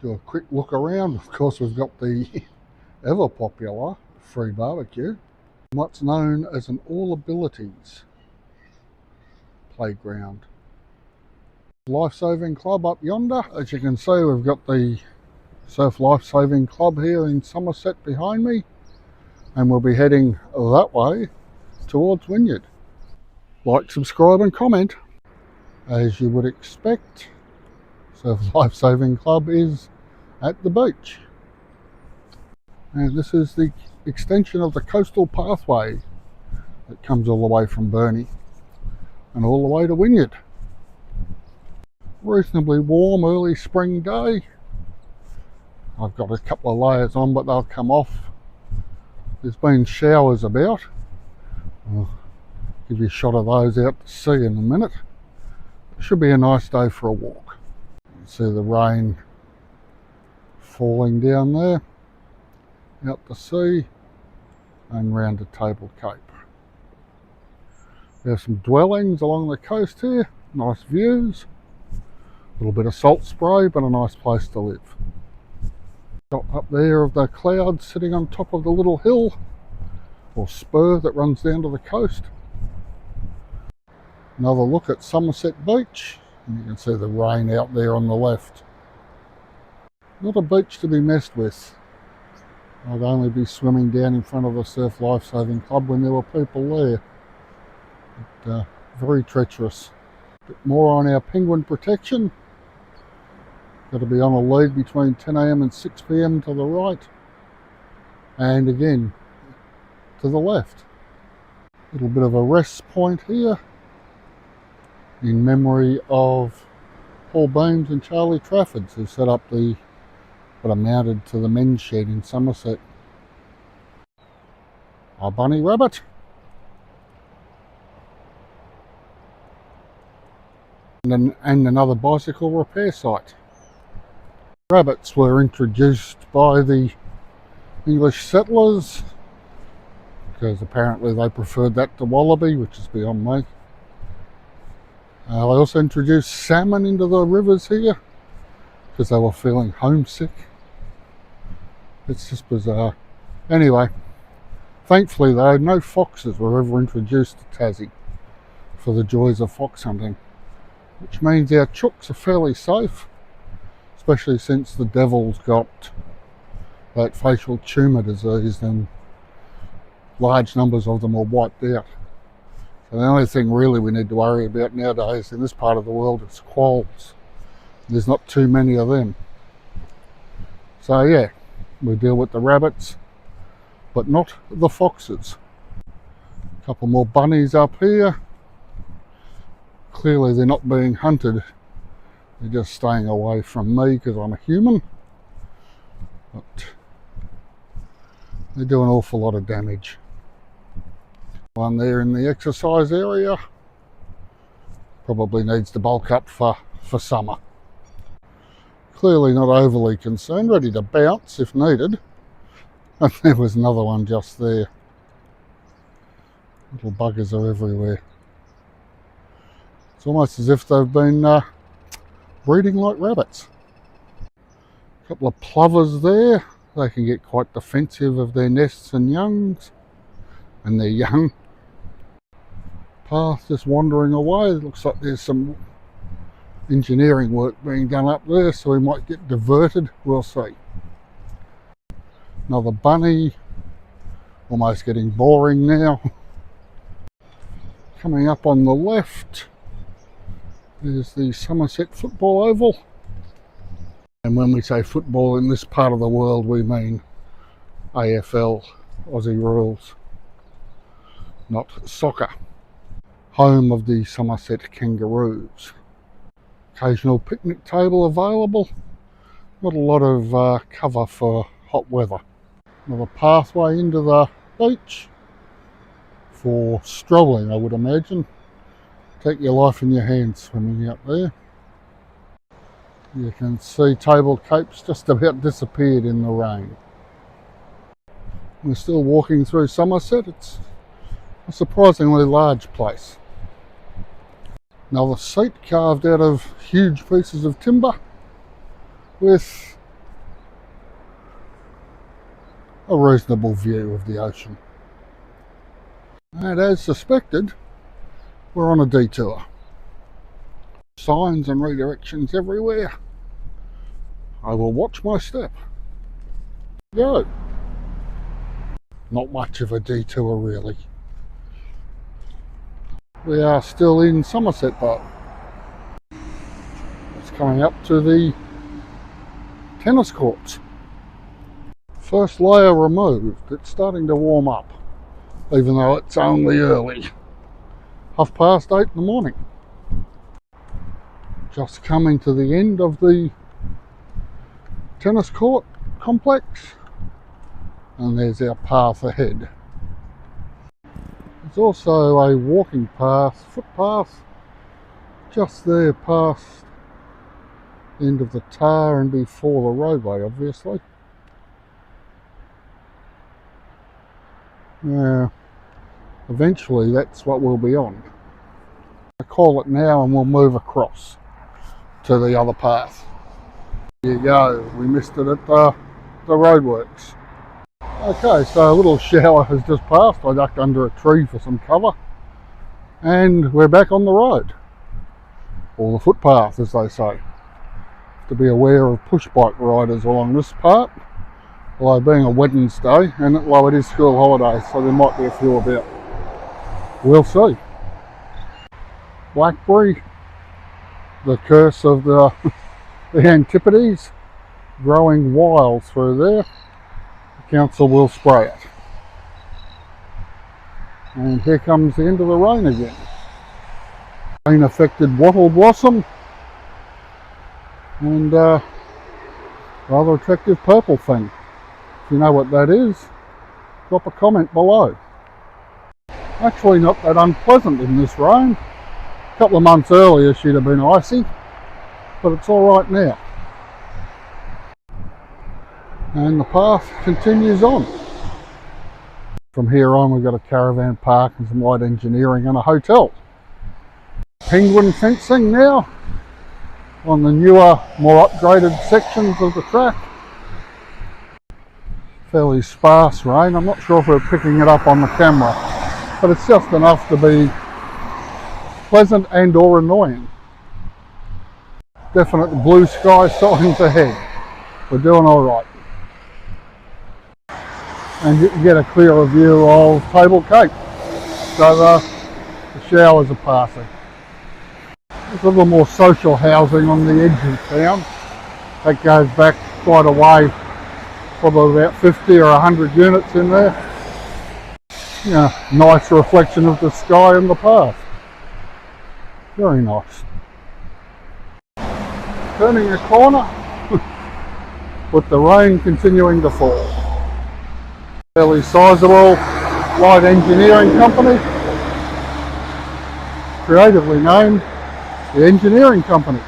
Do a quick look around. Of course, we've got the ever popular free barbecue. What's known as an all abilities playground. Lifesaving Club up yonder. As you can see, we've got the Surf Lifesaving Club here in Somerset behind me, and we'll be heading that way towards Wynyard. Like, subscribe and comment. As you would expect, Surf Lifesaving Club is at the beach. And this is the extension of the coastal pathway that comes all the way from Burnie and all the way to Wynyard. Reasonably warm early spring day. I've got a couple of layers on, but they'll come off. There's been showers about. I'll give you a shot of those out to sea in a minute. It should be a nice day for a walk. You can see the rain falling down there, out to sea and round to Table Cape. There's some dwellings along the coast here, nice views. A little bit of salt spray, but a nice place to live. Shot up there of the clouds sitting on top of the little hill or spur that runs down to the coast. Another look at Somerset Beach, and you can see the rain out there on the left. Not a beach to be messed with. I'd only be swimming down in front of the Surf Lifesaving Club when there were people there. But, very treacherous. A bit more on our penguin protection. Got to be on a lead between 10 AM and 6 PM to the right, and again to the left. A little bit of a rest point here in memory of Paul Beams and Charlie Traffords, who set up the what are mounted to the men's shed in Somerset. Our bunny rabbit. And another bicycle repair site. Rabbits were introduced by the English settlers because apparently they preferred that to wallaby, which is beyond me. They also introduced salmon into the rivers here because they were feeling homesick. It's just bizarre. Anyway, thankfully though, no foxes were ever introduced to Tassie for the joys of fox hunting, which means our chooks are fairly safe, especially since the devil's got that facial tumour disease and large numbers of them are wiped out. So the only thing really we need to worry about nowadays in this part of the world is quolls. There's not too many of them. So yeah, we deal with the rabbits, but not the foxes. A couple more bunnies up here. Clearly they're not being hunted, they're just staying away from me because I'm a human. But they do an awful lot of damage. One there in the exercise area probably needs to bulk up for summer. Clearly not overly concerned, ready to bounce if needed. And there was another one just there. Little buggers are everywhere. It's almost as if they've been breeding like rabbits. A couple of plovers there. They can get quite defensive of their nests and youngs. And their young. Path just wandering away. It looks like there's some engineering work being done up there, so we might get diverted. We'll see. Another bunny. Almost getting boring now. Coming up on the left is the Somerset Football Oval. And when we say football in this part of the world, we mean AFL, Aussie rules, not soccer. Home of the Somerset Kangaroos. Occasional picnic table available. Not a lot of cover for hot weather. Another pathway into the beach for strolling, I would imagine. Take your life in your hands swimming out there. You can see Table Capes just about disappeared in the rain. We're still walking through Somerset. It's a surprisingly large place. Another seat carved out of huge pieces of timber with a reasonable view of the ocean. And as suspected, we're on a detour. Signs and redirections everywhere. I will watch my step. Go. Not much of a detour really. We are still in Somerset though. It's coming up to the tennis courts. First layer removed. It's starting to warm up, even though it's only early. 8:30 in the morning. Just coming to the end of the tennis court complex, and there's our path ahead. There's also a walking path, footpath, just there past the end of the tar and before the roadway, obviously. Yeah, eventually that's what we'll be on. I call it now and we'll move across to the other path. There you go, we missed it at the roadworks. Okay, so a little shower has just passed. I ducked under a tree for some cover. And we're back on the road. Or the footpath, as they say. To be aware of push bike riders along this part. Although being a Wednesday, and it is school holidays, so there might be a few about. We'll see. Blackberry, the curse of the Antipodes, growing wild through there. The council will spray it. And here comes the end of the rain again. Rain affected wattle blossom and rather attractive purple thing. If you know what that is, drop a comment below. Actually not that unpleasant in this rain. A couple of months earlier she'd have been icy, but it's all right now. And the path continues on. From here on we've got a caravan park and some light engineering and a hotel. Penguin fencing now on the newer, more upgraded sections of the track. Fairly sparse rain. I'm not sure if we're picking it up on the camera, but it's just enough to be pleasant and or annoying. Definite blue sky signs ahead. We're doing all right. And you can get a clearer view of Table Cape. So the showers are passing. There's a little more social housing on the edge of town. That goes back quite a way, probably about 50 or 100 units in there. Yeah, nice reflection of the sky and the path. Very nice. Turning a corner with the rain continuing to fall. Fairly sizable light engineering company, creatively named the Engineering Company.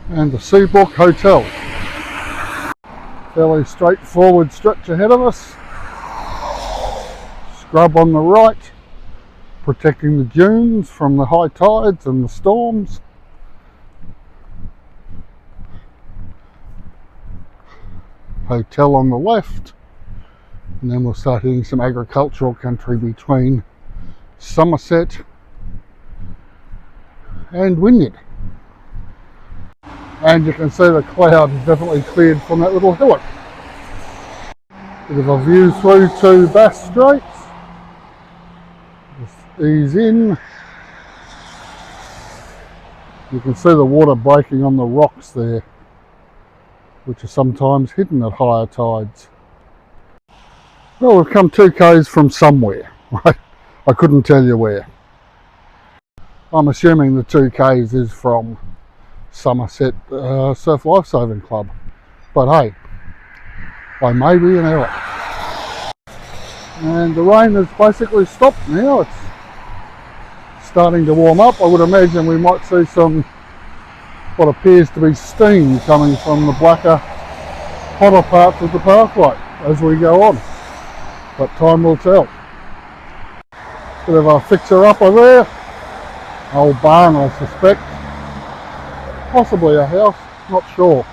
And the Seabrook Hotel. Fairly straightforward stretch ahead of us. Scrub on the right, protecting the dunes from the high tides and the storms. Hotel on the left, and then we'll start hitting some agricultural country between Somerset and Wynyard. And you can see the cloud is definitely cleared from that little hillock. Bit of a view through to Bass Straits. Just ease in. You can see the water breaking on the rocks there, which are sometimes hidden at higher tides. Well, we've come 2 k's from somewhere, right? I couldn't tell you where. I'm assuming the 2 k's is from Somerset Surf Lifesaving Club, but hey, I may be in error. And the rain has basically stopped now. It's starting to warm up. I would imagine we might see some what appears to be steam coming from the blacker, hotter parts of the pathway as we go on, but time will tell. Bit of a fixer-upper there, old barn I suspect. Possibly a house, not sure.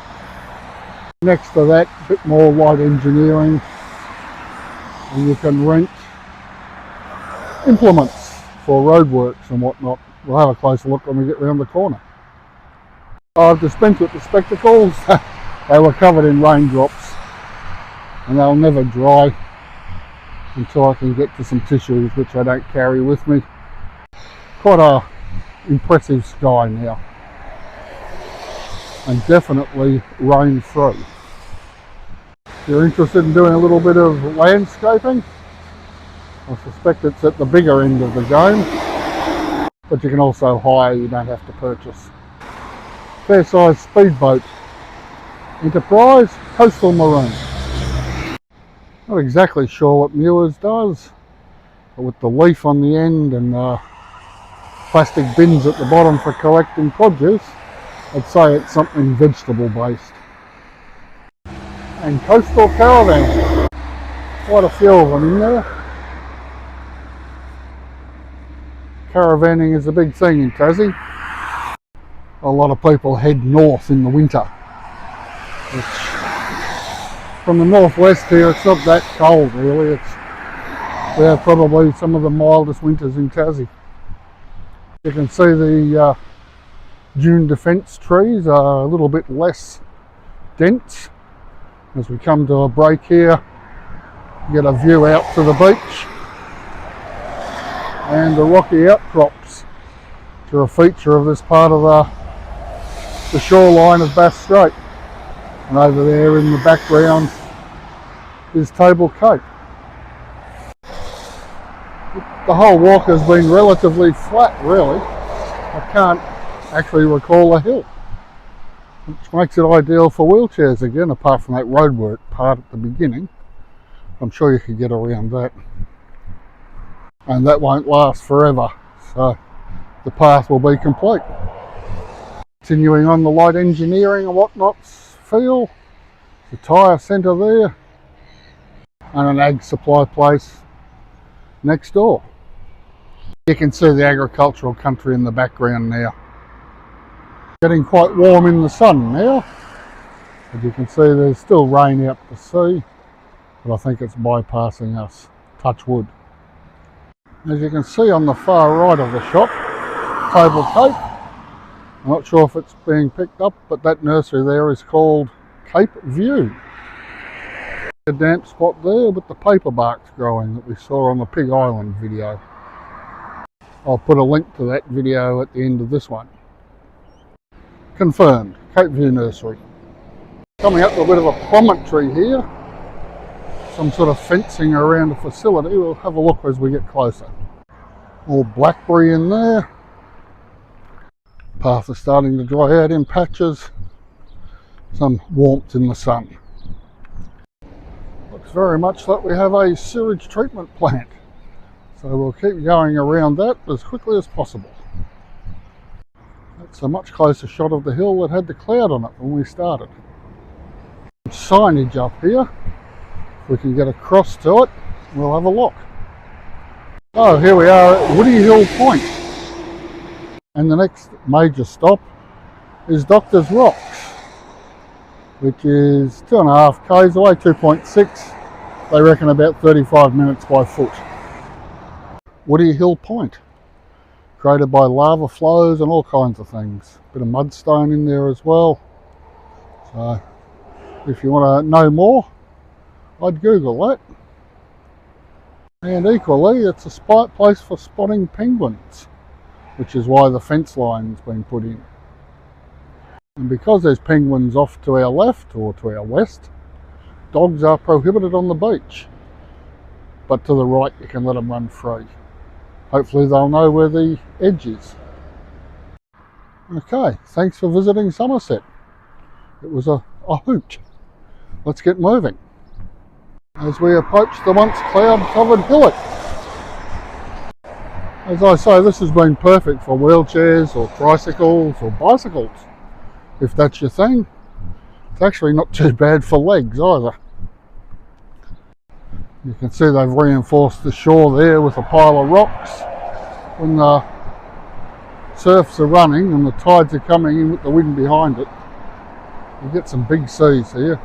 Next to that, a bit more light engineering, and you can rent implements for roadworks and whatnot. We'll have a closer look when we get round the corner. I've dispensed with the spectacles. They were covered in raindrops, and they'll never dry until I can get to some tissues, which I don't carry with me. Quite a impressive sky now, and definitely rain through. If you're interested in doing a little bit of landscaping, I suspect it's at the bigger end of the game, but you can also hire, you don't have to purchase. Fair sized speedboat, Enterprise, Coastal Marine. Not exactly sure what Muir's does, but with the leaf on the end and plastic bins at the bottom for collecting produce, I'd say it's something vegetable based. And coastal caravans, quite a few of them in there. Caravanning is a big thing in Tassie. A lot of people head north in the winter. From the northwest here, it's not that cold really. We have probably some of the mildest winters in Tassie. You can see the dune defence trees are a little bit less dense. As we come to a break here, you get a view out to the beach and the rocky outcrops, which are a feature of this part of the shoreline of Bass Strait. And over there in the background is Table Cape. The whole walk has been relatively flat really. I can't actually recall a hill, which makes it ideal for wheelchairs again, apart from that roadwork part at the beginning. I'm sure you could get around that. And that won't last forever, so the path will be complete. Continuing on the light engineering and whatnots feel, the tyre centre there, and an ag supply place next door. You can see the agricultural country in the background now. Getting quite warm in the sun now. As you can see, there's still rain out to sea, but I think it's bypassing us. Touch wood. As you can see on the far right of the shop, Table Cape. I'm not sure if it's being picked up, but that nursery there is called Cape View. A damp spot there with the paper barks growing that we saw on the Pig Island video. I'll put a link to that video at the end of this one. Confirmed, Cape View Nursery. Coming up to a bit of a promontory here, some sort of fencing around the facility. We'll have a look as we get closer. More blackberry in there, Path is starting to dry out in patches. Some warmth in the sun. Looks very much like we have a sewage treatment plant. So we'll keep going around that as quickly as possible. That's a much closer shot of the hill that had the cloud on it when we started. Signage up here. If we can get across to it, we'll have a look. Oh, here we are at Woody Hill Point. And the next major stop is Doctor's Rocks, which is 2.5 k's away, 2.6. They reckon about 35 minutes by foot. Woody Hill Point, created by lava flows and all kinds of things. Bit of mudstone in there as well. So if you want to know more, I'd Google that. And equally, it's a place for spotting penguins, which is why the fence line's been put in. And because there's penguins off to our left or to our west, dogs are prohibited on the beach. But to the right, you can let them run free. Hopefully they'll know where the edge is. Okay, thanks for visiting Somerset. It was a hoot. Let's get moving as we approach the once cloud-covered hillock. As I say, this has been perfect for wheelchairs or tricycles or bicycles, if that's your thing. It's actually not too bad for legs either. You can see they've reinforced the shore there with a pile of rocks. When the surfs are running and the tides are coming in with the wind behind it, you get some big seas here.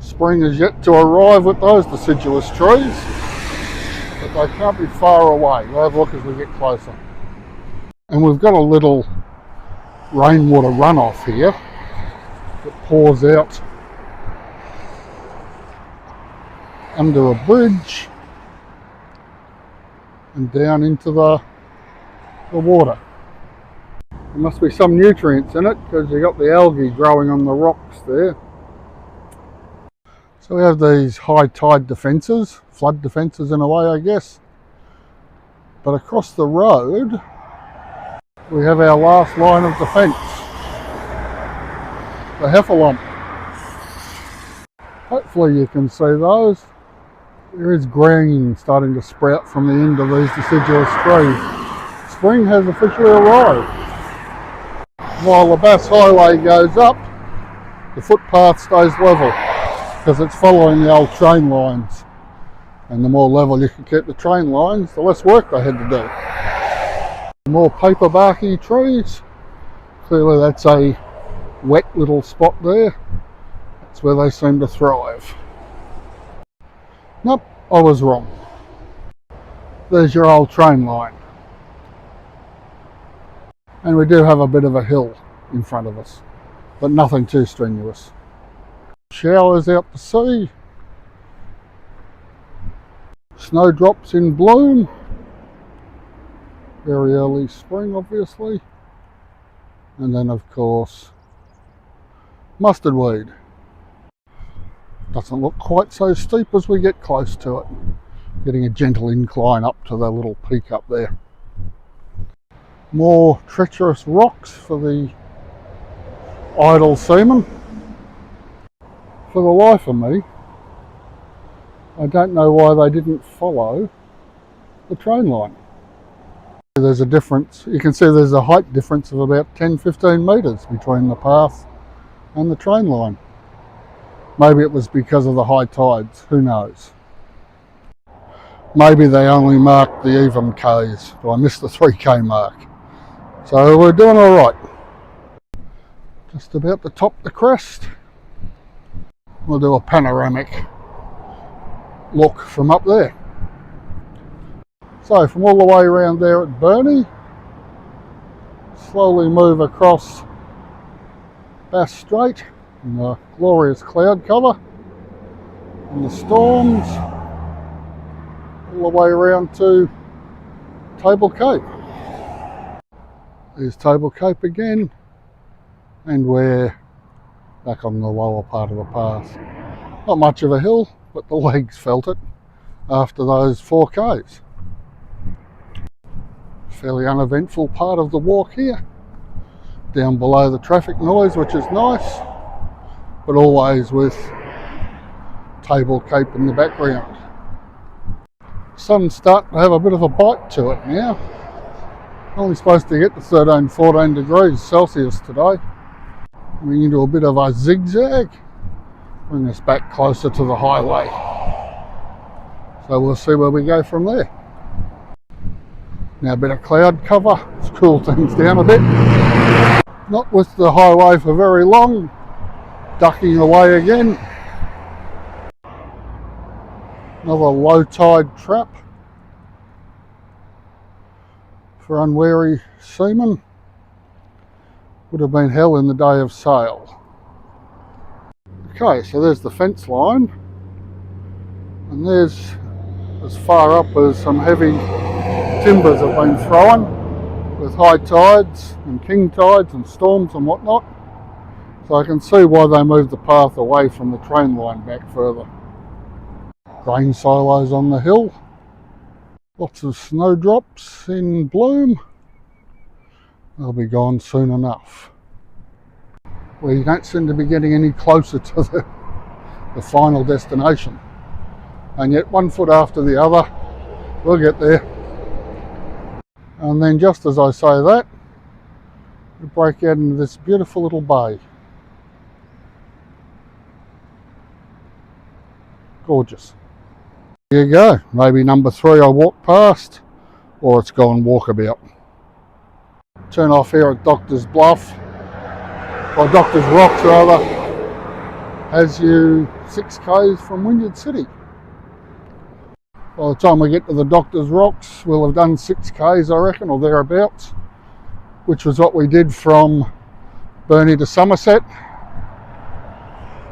Spring is yet to arrive with those deciduous trees, but they can't be far away. We'll have a look as we get closer. And we've got a little rainwater runoff here that pours out under a bridge and down into the water. There must be some nutrients in it because you've got the algae growing on the rocks there. So we have these high tide defences, flood defences in a way I guess. But across the road we have our last line of defence, the heffalump. Hopefully you can see those. There is green starting to sprout from the end of these deciduous trees. Spring has officially arrived. While the Bass Highway goes up, the footpath stays level because it's following the old train lines. And the more level you can keep the train lines, the less work they had to do. More paper barky trees. Clearly that's a wet little spot there. That's where they seem to thrive. Nope, I was wrong. There's your old train line. And we do have a bit of a hill in front of us, but nothing too strenuous. Showers out to sea. Snowdrops in bloom. Very early spring, obviously. And then, of course, mustard weed. Doesn't look quite so steep as we get close to it. Getting a gentle incline up to the little peak up there. More treacherous rocks for the idle seaman. For the life of me, I don't know why they didn't follow the train line. There's a difference. You can see there's a height difference of about 10-15 metres between the path and the train line. Maybe it was because of the high tides, who knows. Maybe they only marked the even Ks, but I missed the 3K mark. So we're doing all right. Just about to top the crest. We'll do a panoramic look from up there. So from all the way around there at Burnie, slowly move across Bass Strait in the glorious cloud cover and the storms, all the way around to Table Cape. There's Table Cape again, and we're back on the lower part of the path. Not much of a hill, but the legs felt it after those 4Ks. Fairly uneventful part of the walk here. Down below the traffic noise, which is nice, but always with Table Cape in the background. Sun's starting to have a bit of a bite to it now. Only supposed to get to 13, 14 degrees Celsius today. Coming into a bit of a zigzag, bring us back closer to the highway. So we'll see where we go from there. Now a bit of cloud cover, let's cool things down a bit. Not with the highway for very long, ducking away again. Another low tide trap for unwary seamen. Would have been hell in the day of sail. Okay, so there's the fence line, and there's as far up as some heavy timbers have been thrown with high tides and king tides and storms and whatnot. So I can see why they moved the path away from the train line back further. Grain silos on the hill. Lots of snowdrops in bloom. They'll be gone soon enough. Well, you don't seem to be getting any closer to the final destination. And yet, one foot after the other, we'll get there. And then just as I say that, we break out into this beautiful little bay. Gorgeous. There you go. Maybe number 3 I walked past, or it's gone walkabout. Turn off here at Doctor's Bluff, or Doctor's Rocks rather, has you 6 k's from Wynyard City. By the time we get to the Doctor's Rocks, we'll have done 6 k's I reckon, or thereabouts, which was what we did from Burnie to Somerset.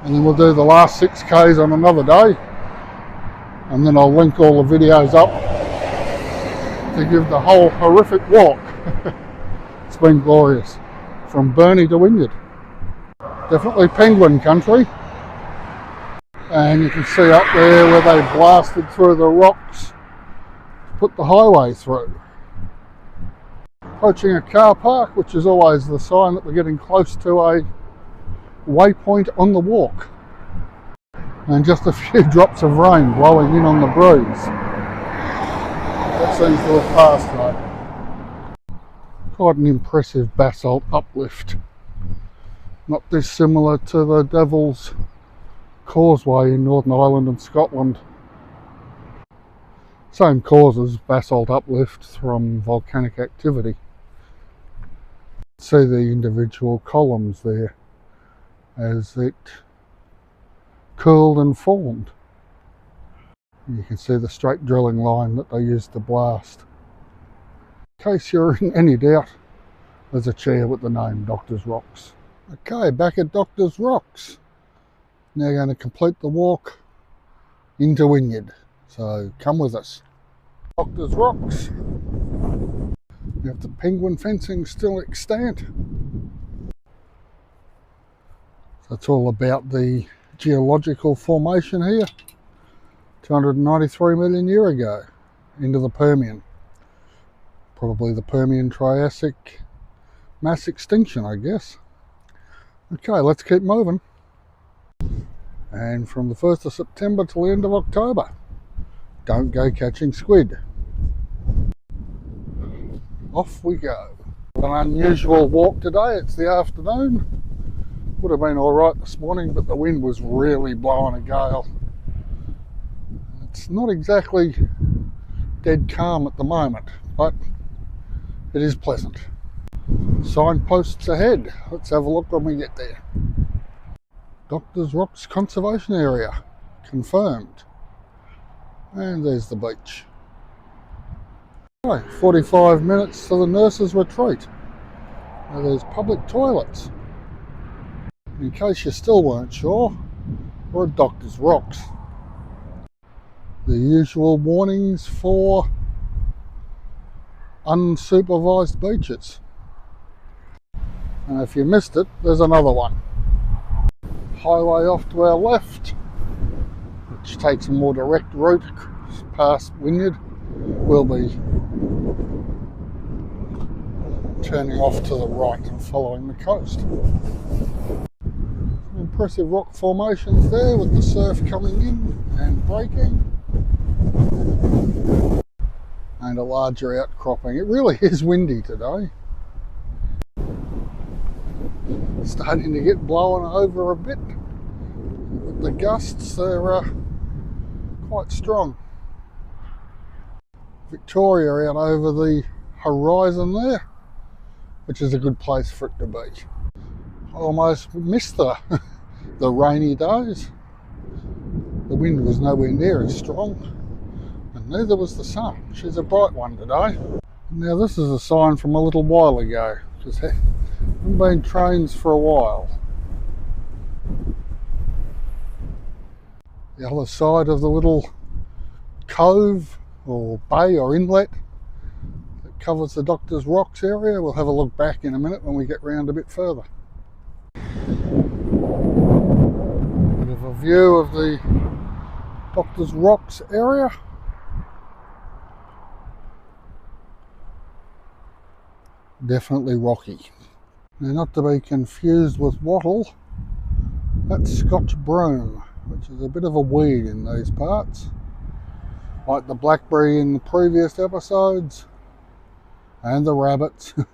And then we'll do the last 6 k's on another day, and then I'll link all the videos up to give the whole horrific walk. It's been glorious from Burnie to Wynyard. Definitely penguin country, and you can see up there where they blasted through the rocks to put the highway through. Approaching a car park, which is always the sign that we're getting close to a waypoint on the walk. And just a few drops of rain blowing in on the breeze. That seems to have passed though. Quite an impressive basalt uplift. Not dissimilar to the Devil's Causeway in Northern Ireland and Scotland. Same causes, basalt uplift from volcanic activity. See the individual columns there as it curled and formed. You can see the straight drilling line that they used to blast. In case you're in any doubt, there's a chair with the name Doctor's Rocks. Okay, back at Doctor's Rocks. Now going to complete the walk into Wynyard. So come with us. Doctor's Rocks. We have the penguin fencing still extant. So it's all about the geological formation here. 293 million years ago into the Permian. Probably the Permian-Triassic mass extinction, I guess. Okay, let's keep moving. And from the 1st of September till the end of October, don't go catching squid. Off we go. An unusual walk today. It's the afternoon. Would have been alright this morning, but the wind was really blowing a gale. It's not exactly dead calm at the moment, but it is pleasant. Signposts ahead. Let's have a look when we get there. Doctor's Rocks Conservation Area, confirmed. And there's the beach. Right, 45 minutes to the nurses' retreat. Now there's public toilets. In case you still weren't sure, we're at Doctor's Rocks. The usual warnings for unsupervised beaches. And if you missed it, there's another one. Highway off to our left, which takes a more direct route past Wynyard, will be turning off to the right and following the coast. Impressive rock formations there with the surf coming in and breaking. And a larger outcropping. It really is windy today. Starting to get blown over a bit. With the gusts, they're quite strong. Victoria out over the horizon there, which is a good place for it to be. I almost missed the rainy days. The wind was nowhere near as strong, and neither was the sun. She's a bright one today. Now this is a sign from a little while ago, because there haven't been trains for a while. The other side of the little cove or bay or inlet that covers the Doctor's Rocks area. We'll have a look back in a minute when we get round a bit further. Bit of a view of the Doctor's Rocks area. Definitely rocky. Now, not to be confused with wattle, that's Scotch broom, which is a bit of a weed in these parts, like the blackberry in the previous episodes, and the rabbits, and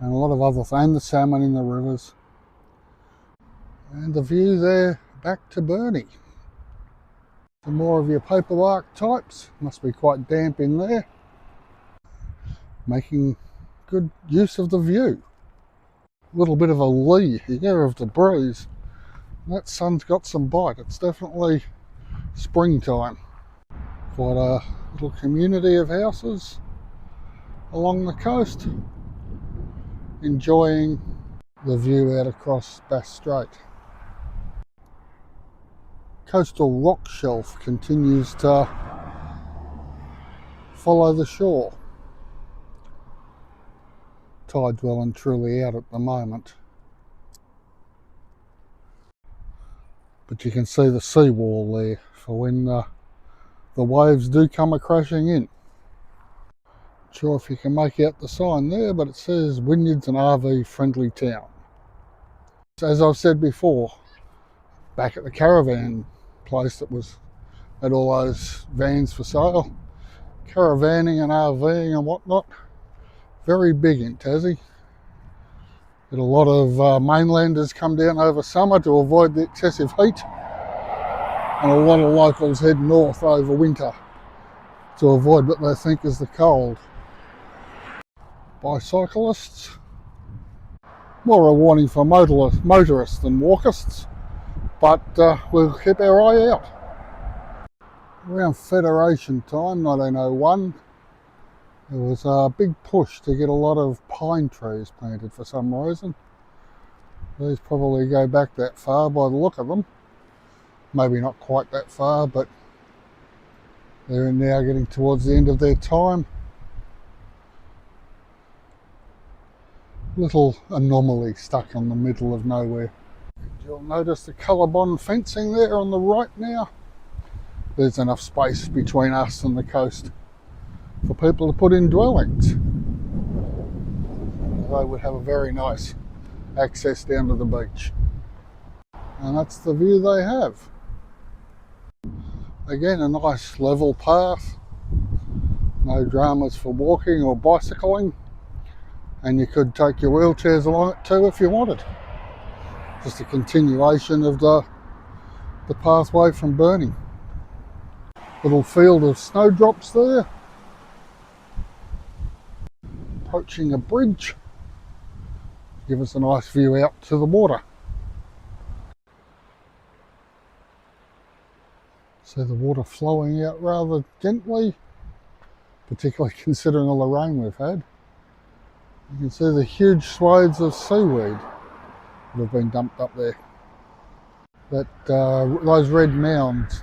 a lot of other things, and the salmon in the rivers. And the view there back to Burnie. Some more of your paperbark types, must be quite damp in there, making good use of the view. A little bit of a lee here of the breeze. That sun's got some bite. It's definitely springtime. Quite a little community of houses along the coast, enjoying the view out across Bass Strait. Coastal rock shelf continues to follow the shore. Tide's well and truly out at the moment, but you can see the seawall there for when the waves do come a-crashing in. Not sure if you can make out the sign there, but it says Wynyard's an RV friendly town. As I've said before, back at the caravan place that had all those vans for sale, caravanning and RVing and whatnot, very big in Tassie. Get a lot of mainlanders come down over summer to avoid the excessive heat, and a lot of locals head north over winter to avoid what they think is the cold. Bicyclists, more a warning for motorists than walkists, but we'll keep our eye out. Around Federation time, 1901, there was a big push to get a lot of pine trees planted for some reason. These probably go back that far by the look of them. Maybe not quite that far, but they're now getting towards the end of their time. Little anomaly stuck in the middle of nowhere. You'll notice the colorbond fencing there on the right now. There's enough space between us and the coast for people to put in dwellings. They would have a very nice access down to the beach. And that's the view they have. Again, a nice level path. No dramas for walking or bicycling. And you could take your wheelchairs along it too if you wanted. Just a continuation of the pathway from Burnie. Little field of snowdrops there. Approaching a bridge. Give us a nice view out to the water. So the water flowing out rather gently, particularly considering all the rain we've had. You can see the huge swathes of seaweed that have been dumped up there. Those red mounds.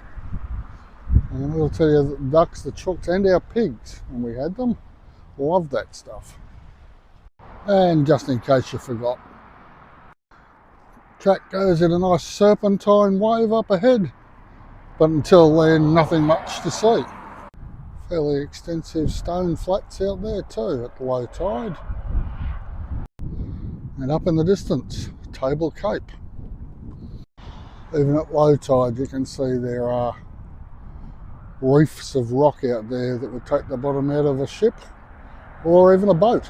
And I'll tell you, the ducks, the chooks and our pigs, when we had them, loved that stuff. And just in case you forgot, track goes in a nice serpentine wave up ahead, but until then, nothing much to see. Fairly extensive stone flats out there too at low tide. And up in the distance, Table Cape. Even at low tide you can see there are reefs of rock out there that would take the bottom out of a ship or even a boat.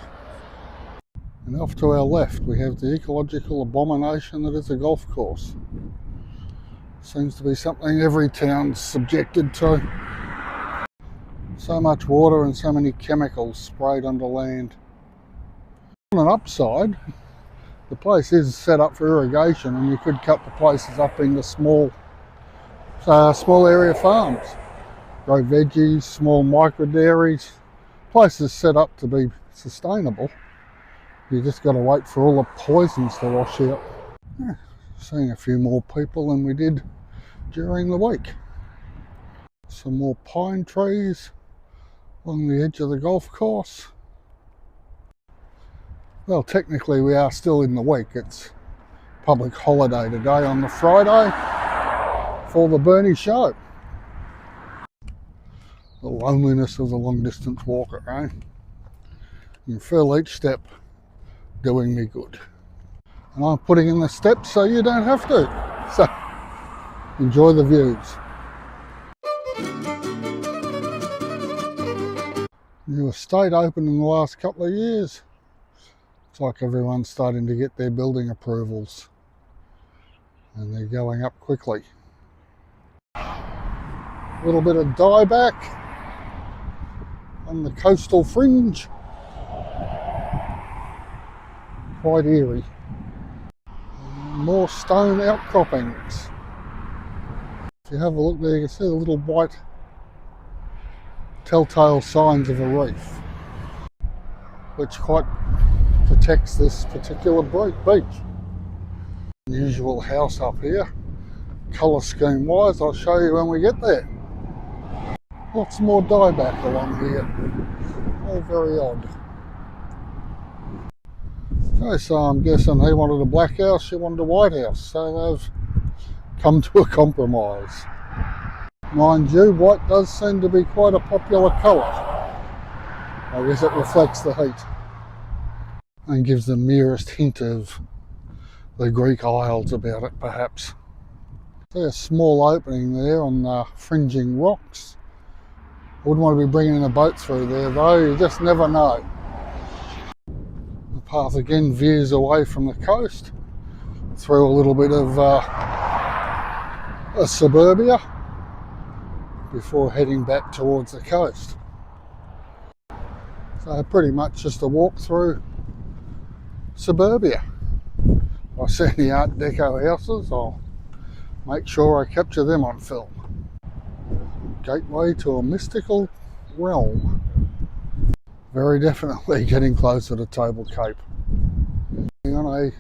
And off to our left we have the ecological abomination that is a golf course. Seems to be something every town's subjected to. So much water and so many chemicals sprayed under land. On an upside, the place is set up for irrigation and you could cut the places up into small area farms. Grow veggies, small micro dairies. Place is set up to be sustainable. You just got to wait for all the poisons to wash out. Yeah, seeing a few more people than we did during the week. Some more pine trees along the edge of the golf course. Well, technically we are still in the week. It's public holiday today on the Friday for the Burnie show. The loneliness of the long distance walker, eh? You feel each step doing me good. And I'm putting in the steps so you don't have to. So, enjoy the views. New estate opened in the last couple of years. It's like everyone's starting to get their building approvals. And they're going up quickly. A little bit of dieback on the coastal fringe. Quite eerie. More stone outcroppings. If you have a look there, you can see the little white telltale signs of a reef, which quite protects this particular beach. Unusual house up here, colour scheme wise. I'll show you when we get there. Lots more dieback along here. All very odd. Okay, so I'm guessing he wanted a black house, she wanted a white house, so they've come to a compromise. Mind you, white does seem to be quite a popular colour. I guess it reflects the heat and gives the merest hint of the Greek Isles about it, perhaps. There's a small opening there on the fringing rocks. I wouldn't want to be bringing a boat through there though, you just never know. The path again veers away from the coast through a little bit of a suburbia before heading back towards the coast. So pretty much just a walk through suburbia. If I see any Art Deco houses, I'll make sure I capture them on film. Gateway to a mystical realm. Very definitely getting closer to Table Cape. On a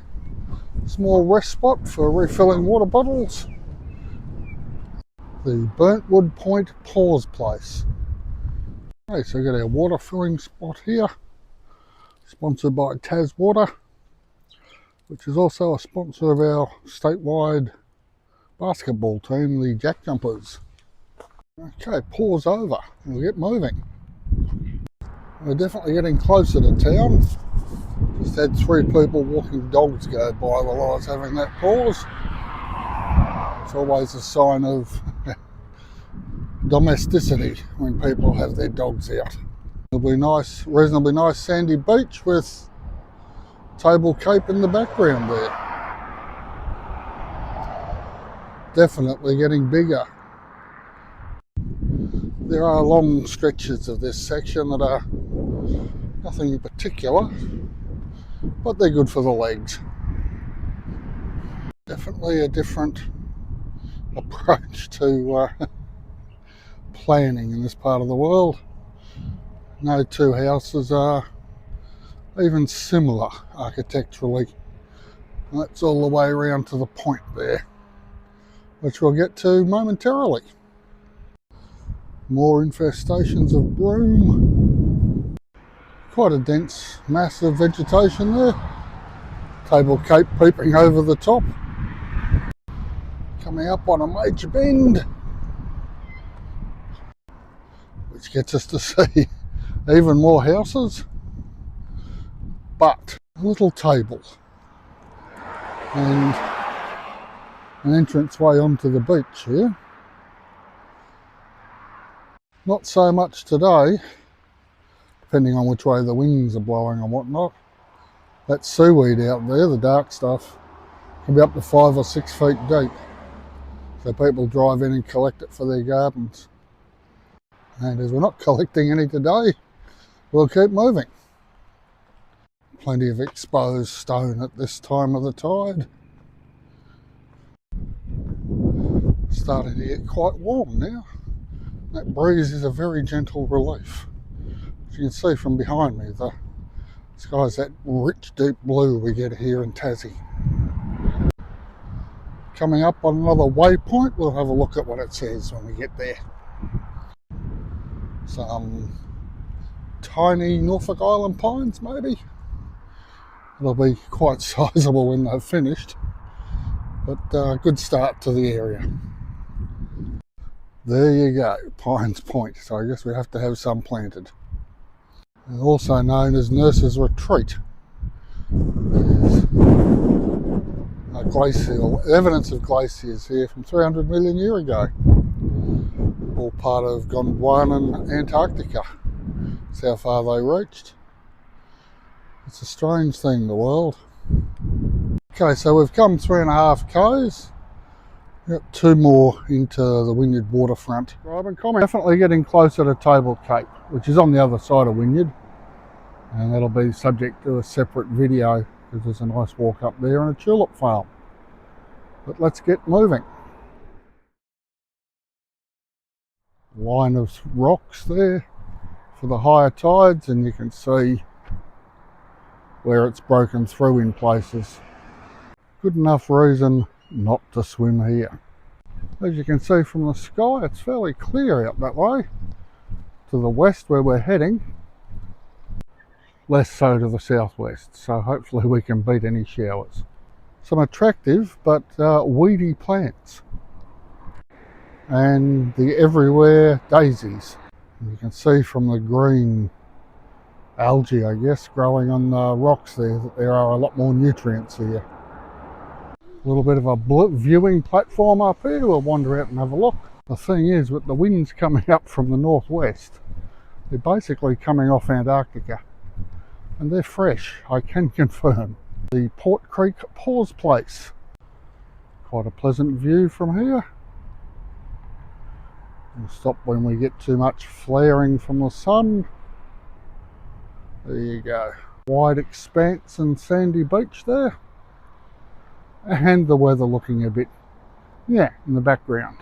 small rest spot for refilling water bottles. The Burntwood Point Pause Place. Okay, so we've got our water filling spot here, sponsored by Tas Water, which is also a sponsor of our statewide basketball team, the Jack Jumpers. Okay, pause over, we'll get moving. We're definitely getting closer to town. Just had 3 people walking dogs go by while I was having that pause. It's always a sign of domesticity when people have their dogs out. Reasonably nice sandy beach with Table Cape in the background there. Definitely getting bigger. There are long stretches of this section that are nothing in particular, but they're good for the legs. Definitely a different approach to planning in this part of the world. No two houses are even similar architecturally. That's all the way around to the point there, which we'll get to momentarily. More infestations of broom. Quite a dense mass of vegetation there. Table Cape peeping over the top. Coming up on a major bend, which gets us to see even more houses, but a little table and an entranceway onto the beach here. Not so much today, depending on which way the winds are blowing and whatnot. That seaweed out there, the dark stuff, can be up to 5 or 6 feet deep. So people drive in and collect it for their gardens. And as we're not collecting any today, we'll keep moving. Plenty of exposed stone at this time of the tide. Starting to get quite warm now. That breeze is a very gentle relief. As you can see from behind me, the sky's that rich deep blue we get here in Tassie. Coming up on another waypoint, we'll have a look at what it says when we get there. Some tiny Norfolk Island pines maybe. It'll be quite sizable when they've finished, but a good start to the area. There you go, Pines Point. So I guess we have to have some planted. And also known as Nurse's Retreat. There's a glacial, evidence of glaciers here from 300 million years ago. All part of Gondwanan, Antarctica. That's how far they reached. It's a strange thing, the world. Okay, so we've come 3.5 k's. We've got 2 more into the Wynyard waterfront. Definitely getting closer to Table Cape, which is on the other side of Wynyard. And that'll be subject to a separate video because there's a nice walk up there and a tulip farm. But let's get moving. Line of rocks there for the higher tides, and you can see where it's broken through in places. Good enough reason not to swim here. As you can see from the sky, it's fairly clear out that way. To the west where we're heading, less so to the southwest, so hopefully we can beat any showers. Some attractive but weedy plants. And the everywhere daisies. And you can see from the green algae, I guess, growing on the rocks there, that there are a lot more nutrients here. A little bit of a viewing platform up here. We'll wander out and have a look. The thing is, with the winds coming up from the northwest, they're basically coming off Antarctica. And they're fresh, I can confirm. The Port Creek Pause Place. Quite a pleasant view from here. We'll stop when we get too much flaring from the sun. There you go. Wide expanse and sandy beach there. And the weather looking a bit, in the background.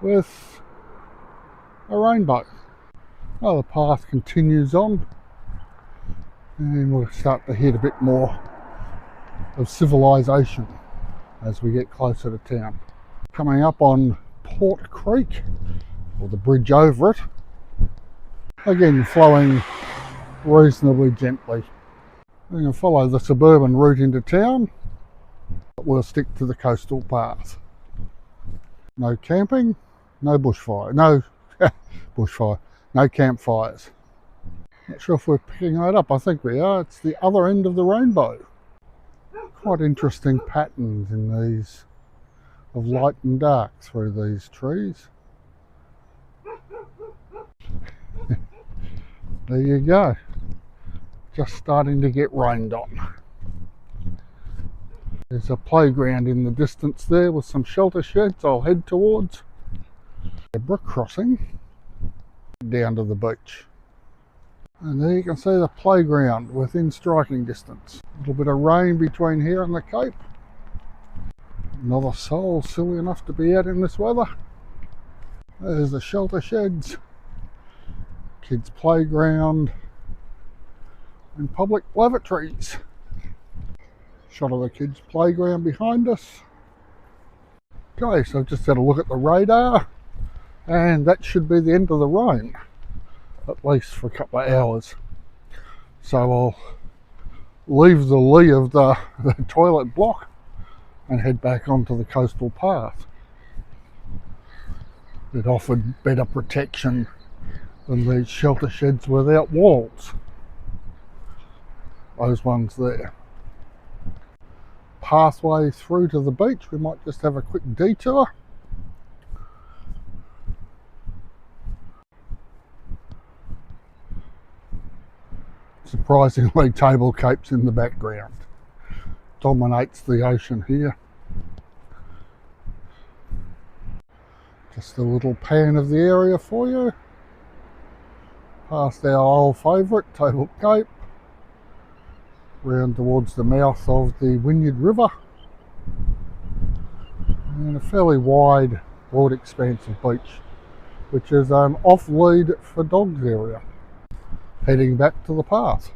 With a rainbow. Oh, the path continues on. And we'll start to hit a bit more of civilization as we get closer to town. Coming up on Port Creek, or the bridge over it. Again, flowing reasonably gently. We can follow the suburban route into town, but we'll stick to the coastal path. No camping, no bushfire, no bushfire, no campfires. Not sure if we're picking that up. I think we are. It's the other end of the rainbow. Quite interesting patterns in these, of light and dark through these trees. There you go. Just starting to get rained on. There's a playground in the distance there with some shelter sheds I'll head towards. A brook crossing down to the beach. And there you can see the playground within striking distance. A little bit of rain between here and the Cape. Another soul silly enough to be out in this weather. There's the shelter sheds, kids' playground, and public lavatories. Shot of the kids' playground behind us. Okay, so I've just had a look at the radar, and that should be the end of the rain, at least for a couple of hours. So I'll leave the lee of the toilet block and head back onto the coastal path. It offered better protection than these shelter sheds without walls. Those ones there. pathway through to the beach. We might just have a quick detour. Surprisingly, Table Cape's in the background. Dominates the ocean here. Just a little pan of the area for you. Past our old favourite, Table Cape. Round towards the mouth of the Wynyard River. And a fairly wide, broad expanse of beach, which is an off-lead for dogs area. Heading back to the path.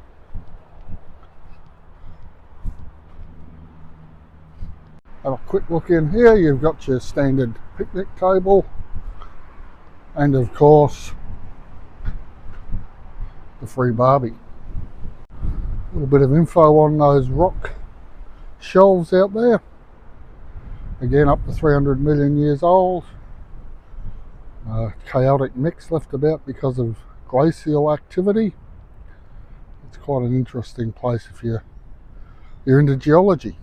Have a quick look in here. You've got your standard picnic table and of course the free barbie. A little bit of info on those rock shelves out there. Again, up to 300 million years old. Chaotic mix left about because of glacial activity. It's quite an interesting place if you're into geology.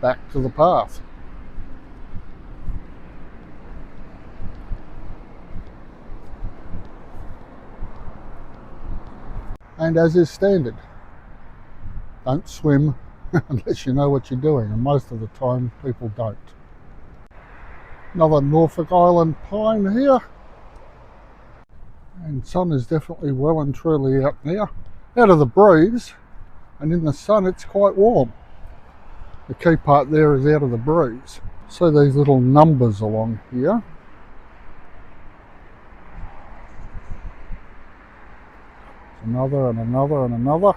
Back to the path. And as is standard, don't swim unless you know what you're doing, and most of the time people don't. Another Norfolk Island pine here. And sun is definitely well and truly out now. Out of the breeze, and in the sun it's quite warm. The key part there is out of the breeze. So these little numbers along here. Another and another and another.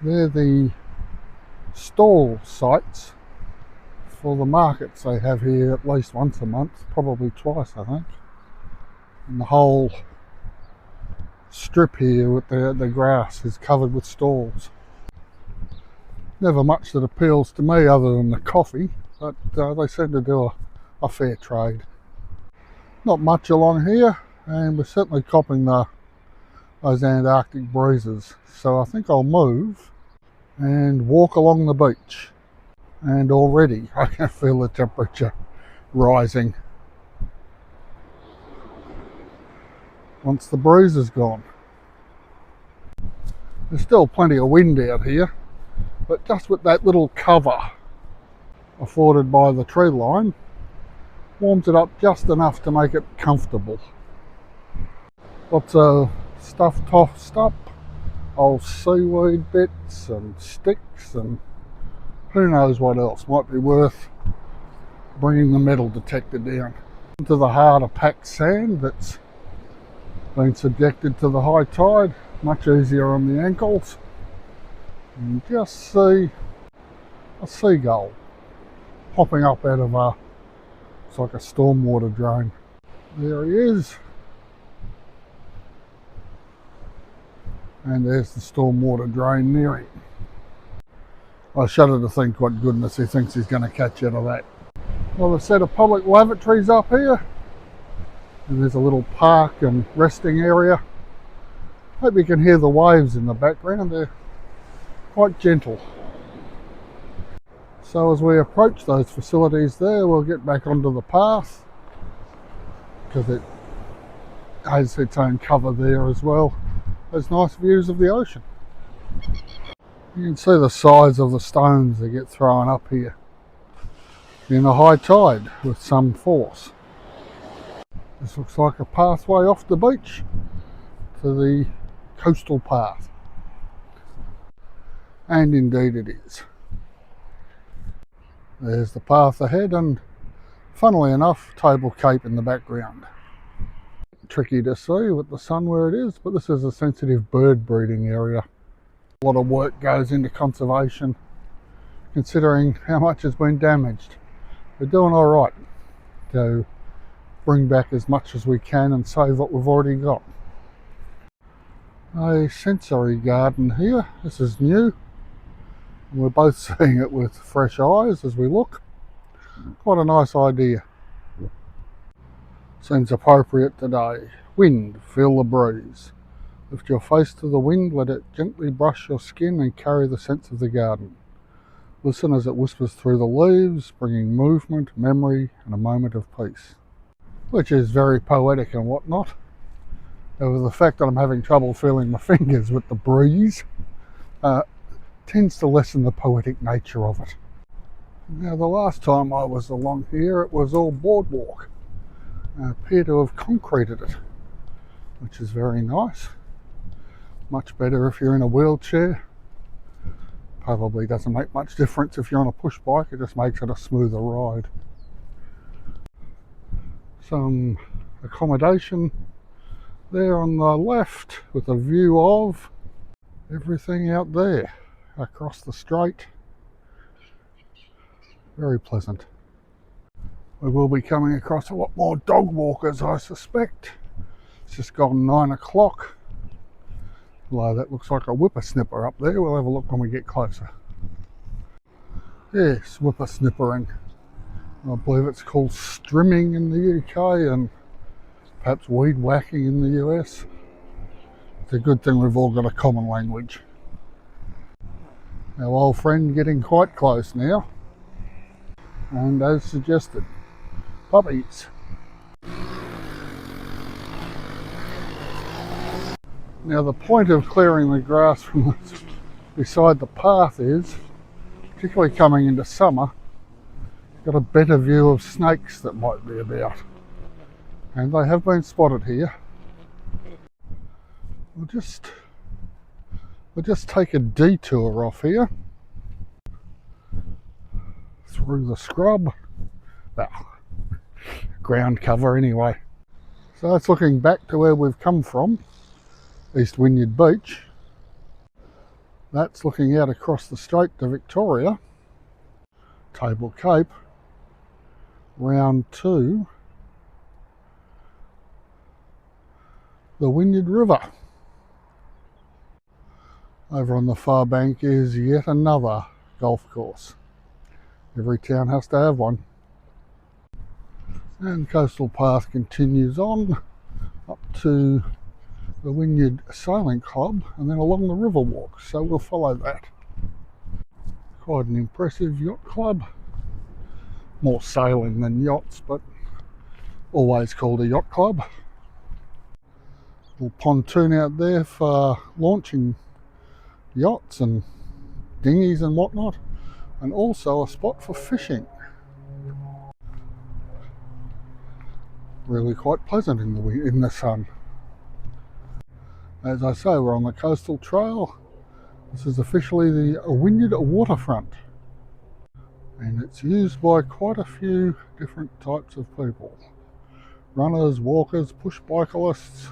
They're the stall sites for the markets they have here at least once a month, probably twice I think. And the whole strip here with the grass is covered with stalls. Never much that appeals to me other than the coffee, but they seem to do a fair trade. Not much along here, and we're certainly copping those Antarctic breezes. So I think I'll move and walk along the beach. And already I can feel the temperature rising once the breeze is gone. There's still plenty of wind out here, but just with that little cover afforded by the tree line, warms it up just enough to make it comfortable. Lots of stuff tossed up, old seaweed bits and sticks and who knows what else might be worth bringing the metal detector down. Into the harder packed sand that's been subjected to the high tide, much easier on the ankles. And just see a seagull popping up out of it's like a stormwater drain. There he is. And there's the stormwater drain near him. I shudder to think what goodness he thinks he's going to catch out of that. Well, a set of public lavatories up here. And there's a little park and resting area. Hope you can hear the waves in the background. They're quite gentle. So as we approach those facilities there, we'll get back onto the path because it has its own cover there as well. There's nice views of the ocean. You can see the size of the stones that get thrown up here in a high tide with some force. This looks like a pathway off the beach to the coastal path. And indeed it is. There's the path ahead and, funnily enough, Table Cape in the background. Tricky to see with the sun where it is, but this is a sensitive bird breeding area. A lot of work goes into conservation, considering how much has been damaged. We're doing all right to bring back as much as we can and save what we've already got. A sensory garden here. This is new. We're both seeing it with fresh eyes as we look. Quite a nice idea. Seems appropriate today. Wind, feel the breeze. Lift your face to the wind, let it gently brush your skin and carry the scents of the garden. Listen as it whispers through the leaves, bringing movement, memory, and a moment of peace. Which is very poetic and whatnot. Over the fact that I'm having trouble feeling my fingers with the breeze tends to lessen the poetic nature of it. Now, the last time I was along here, it was all boardwalk. I appear to have concreted it, which is very nice. Much better if you're in a wheelchair. Probably doesn't make much difference if you're on a push bike, it just makes it a smoother ride. Some accommodation there on the left with a view of everything out there across the strait. Very pleasant. We will be coming across a lot more dog walkers, I suspect. It's just gone 9 o'clock. Although that looks like a whippersnipper up there. We'll have a look when we get closer. Yes, whippersnippering. I believe it's called strimming in the UK and perhaps weed whacking in the US. It's a good thing we've all got a common language. Our old friend getting quite close now. And as suggested, puppies. Now the point of clearing the grass from beside the path is, particularly coming into summer, you've got a better view of snakes that might be about. And they have been spotted here. We'll just take a detour off here. Through the scrub. Well, ground cover anyway. So it's looking back to where we've come from. East Wynyard Beach. That's looking out across the strait to Victoria, Table Cape, round to the Wynyard River. Over on the far bank is yet another golf course. Every town has to have one. And coastal path continues on up to the Wynyard Sailing Club and then along the river walk, so we'll follow that. Quite an impressive yacht club. More sailing than yachts, but always called a yacht club. Little pontoon out there for launching yachts and dinghies and whatnot, and also a spot for fishing. Really quite pleasant in the sun. As I say, we're on the coastal trail. This is officially the Wynyard waterfront, and it's used by quite a few different types of people. Runners, walkers, push bicyclists,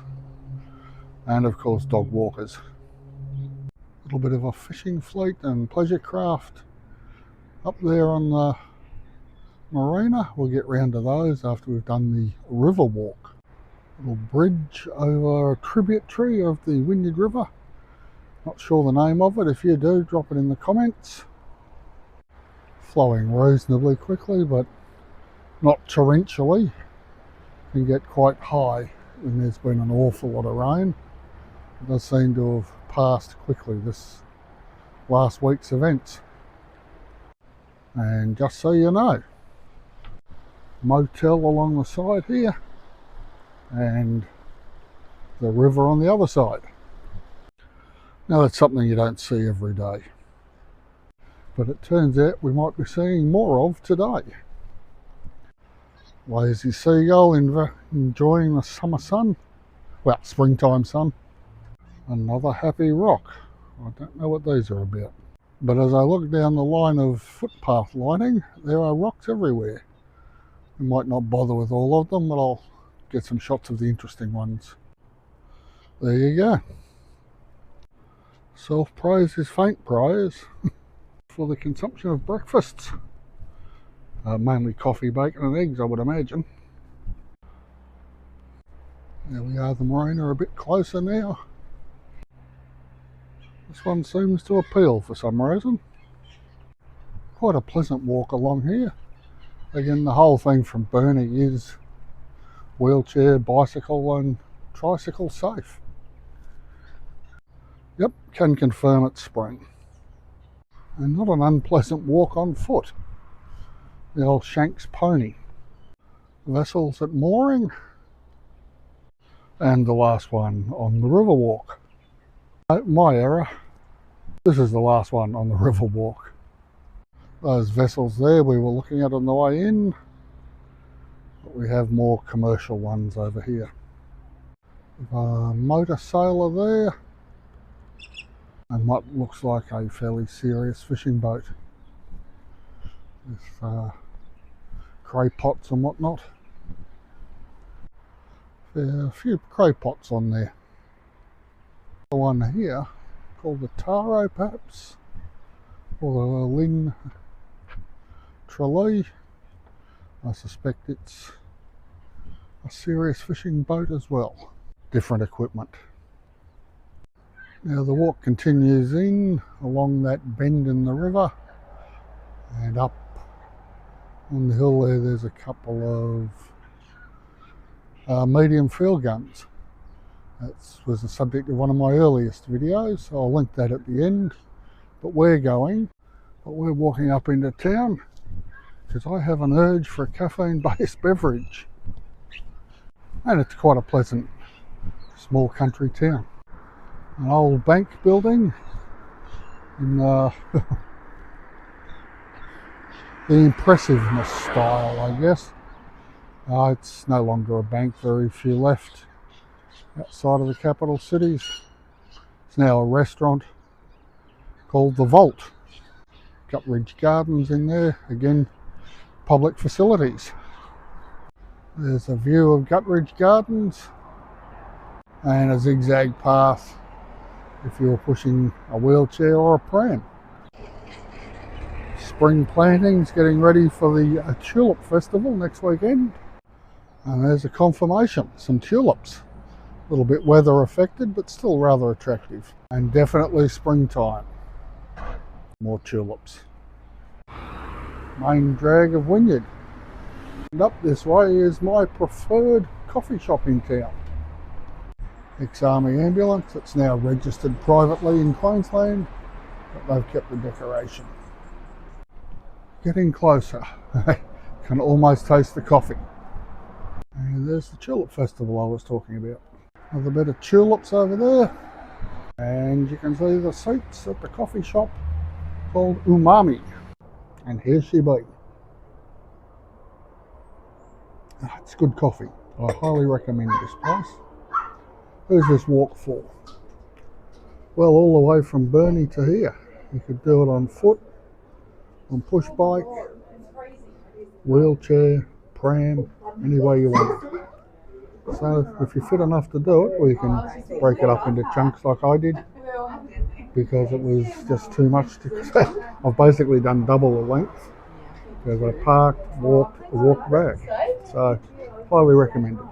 and of course dog walkers. A little bit of a fishing fleet and pleasure craft up there on the marina. We'll get round to those after we've done the river walk. Little bridge over a tributary of the Wynyard River. Not sure the name of it. If you do, drop it in the comments. Flowing reasonably quickly, but not torrentially. Can get quite high when there's been an awful lot of rain. It does seem to have passed quickly, this last week's events. And just so you know, motel along the side here and the river on the other side. Now that's something you don't see every day, but it turns out we might be seeing more of today. Lazy seagull enjoying the summer sun, well, springtime sun. Another happy rock. I don't know what these are about, but as I look down the line of footpath lighting, there are rocks everywhere. We might not bother with all of them, but I'll get some shots of the interesting ones. There you go. Self-praise is faint praise. For the consumption of breakfasts. Mainly coffee, bacon and eggs, I would imagine. There we are, the marina a bit closer now. This one seems to appeal for some reason. Quite a pleasant walk along here. Again, the whole thing from Burnie is wheelchair, bicycle and tricycle safe. Yep, can confirm it's spring. and not an unpleasant walk on foot. The old Shanks pony. Vessels at mooring, and the last one on the river walk. My error. This is the last one on the river walk. Those vessels there we were looking at on the way in, but we have more commercial ones over here. A motor sailor there, and what looks like a fairly serious fishing boat with cray pots and whatnot. A few cray pots on there. The one here called the Taro perhaps, or the Lynn Tralee. I suspect it's a serious fishing boat as well. Different equipment. Now the walk continues in along that bend in the river, and up on the hill there, there's a couple of medium field guns. That was the subject of one of my earliest videos, so I'll link that at the end. But we're walking up into town because I have an urge for a caffeine-based beverage. And it's quite a pleasant small country town. An old bank building in the impressiveness style, I guess. It's no longer a bank, very few left outside of the capital cities. It's now a restaurant called The Vault. Guttridge Gardens in there, again, public facilities. There's a view of Guttridge Gardens and a zigzag path if you're pushing a wheelchair or a pram. Spring plantings, getting ready for the Tulip Festival next weekend. And there's a confirmation, some tulips. A little bit weather affected, but still rather attractive. And definitely springtime. More tulips. Main drag of Wynyard. And up this way is my preferred coffee shop in town. Ex-Army ambulance. It's now registered privately in Queensland, but they've kept the decoration. Getting closer. Can almost taste the coffee. And there's the Tulip Festival I was talking about. Another bit of tulips over there. And you can see the seats at the coffee shop called Umami. And here she be. It's good coffee. I highly recommend this place. Who's this walk for? Well, all the way from Burnie to here. You could do it on foot, on push bike, wheelchair, pram, any way you want it. So if you're fit enough to do it, or you can break it up into chunks like I did, because it was just too much to I've basically done double the length because I parked, walked back. So highly recommended.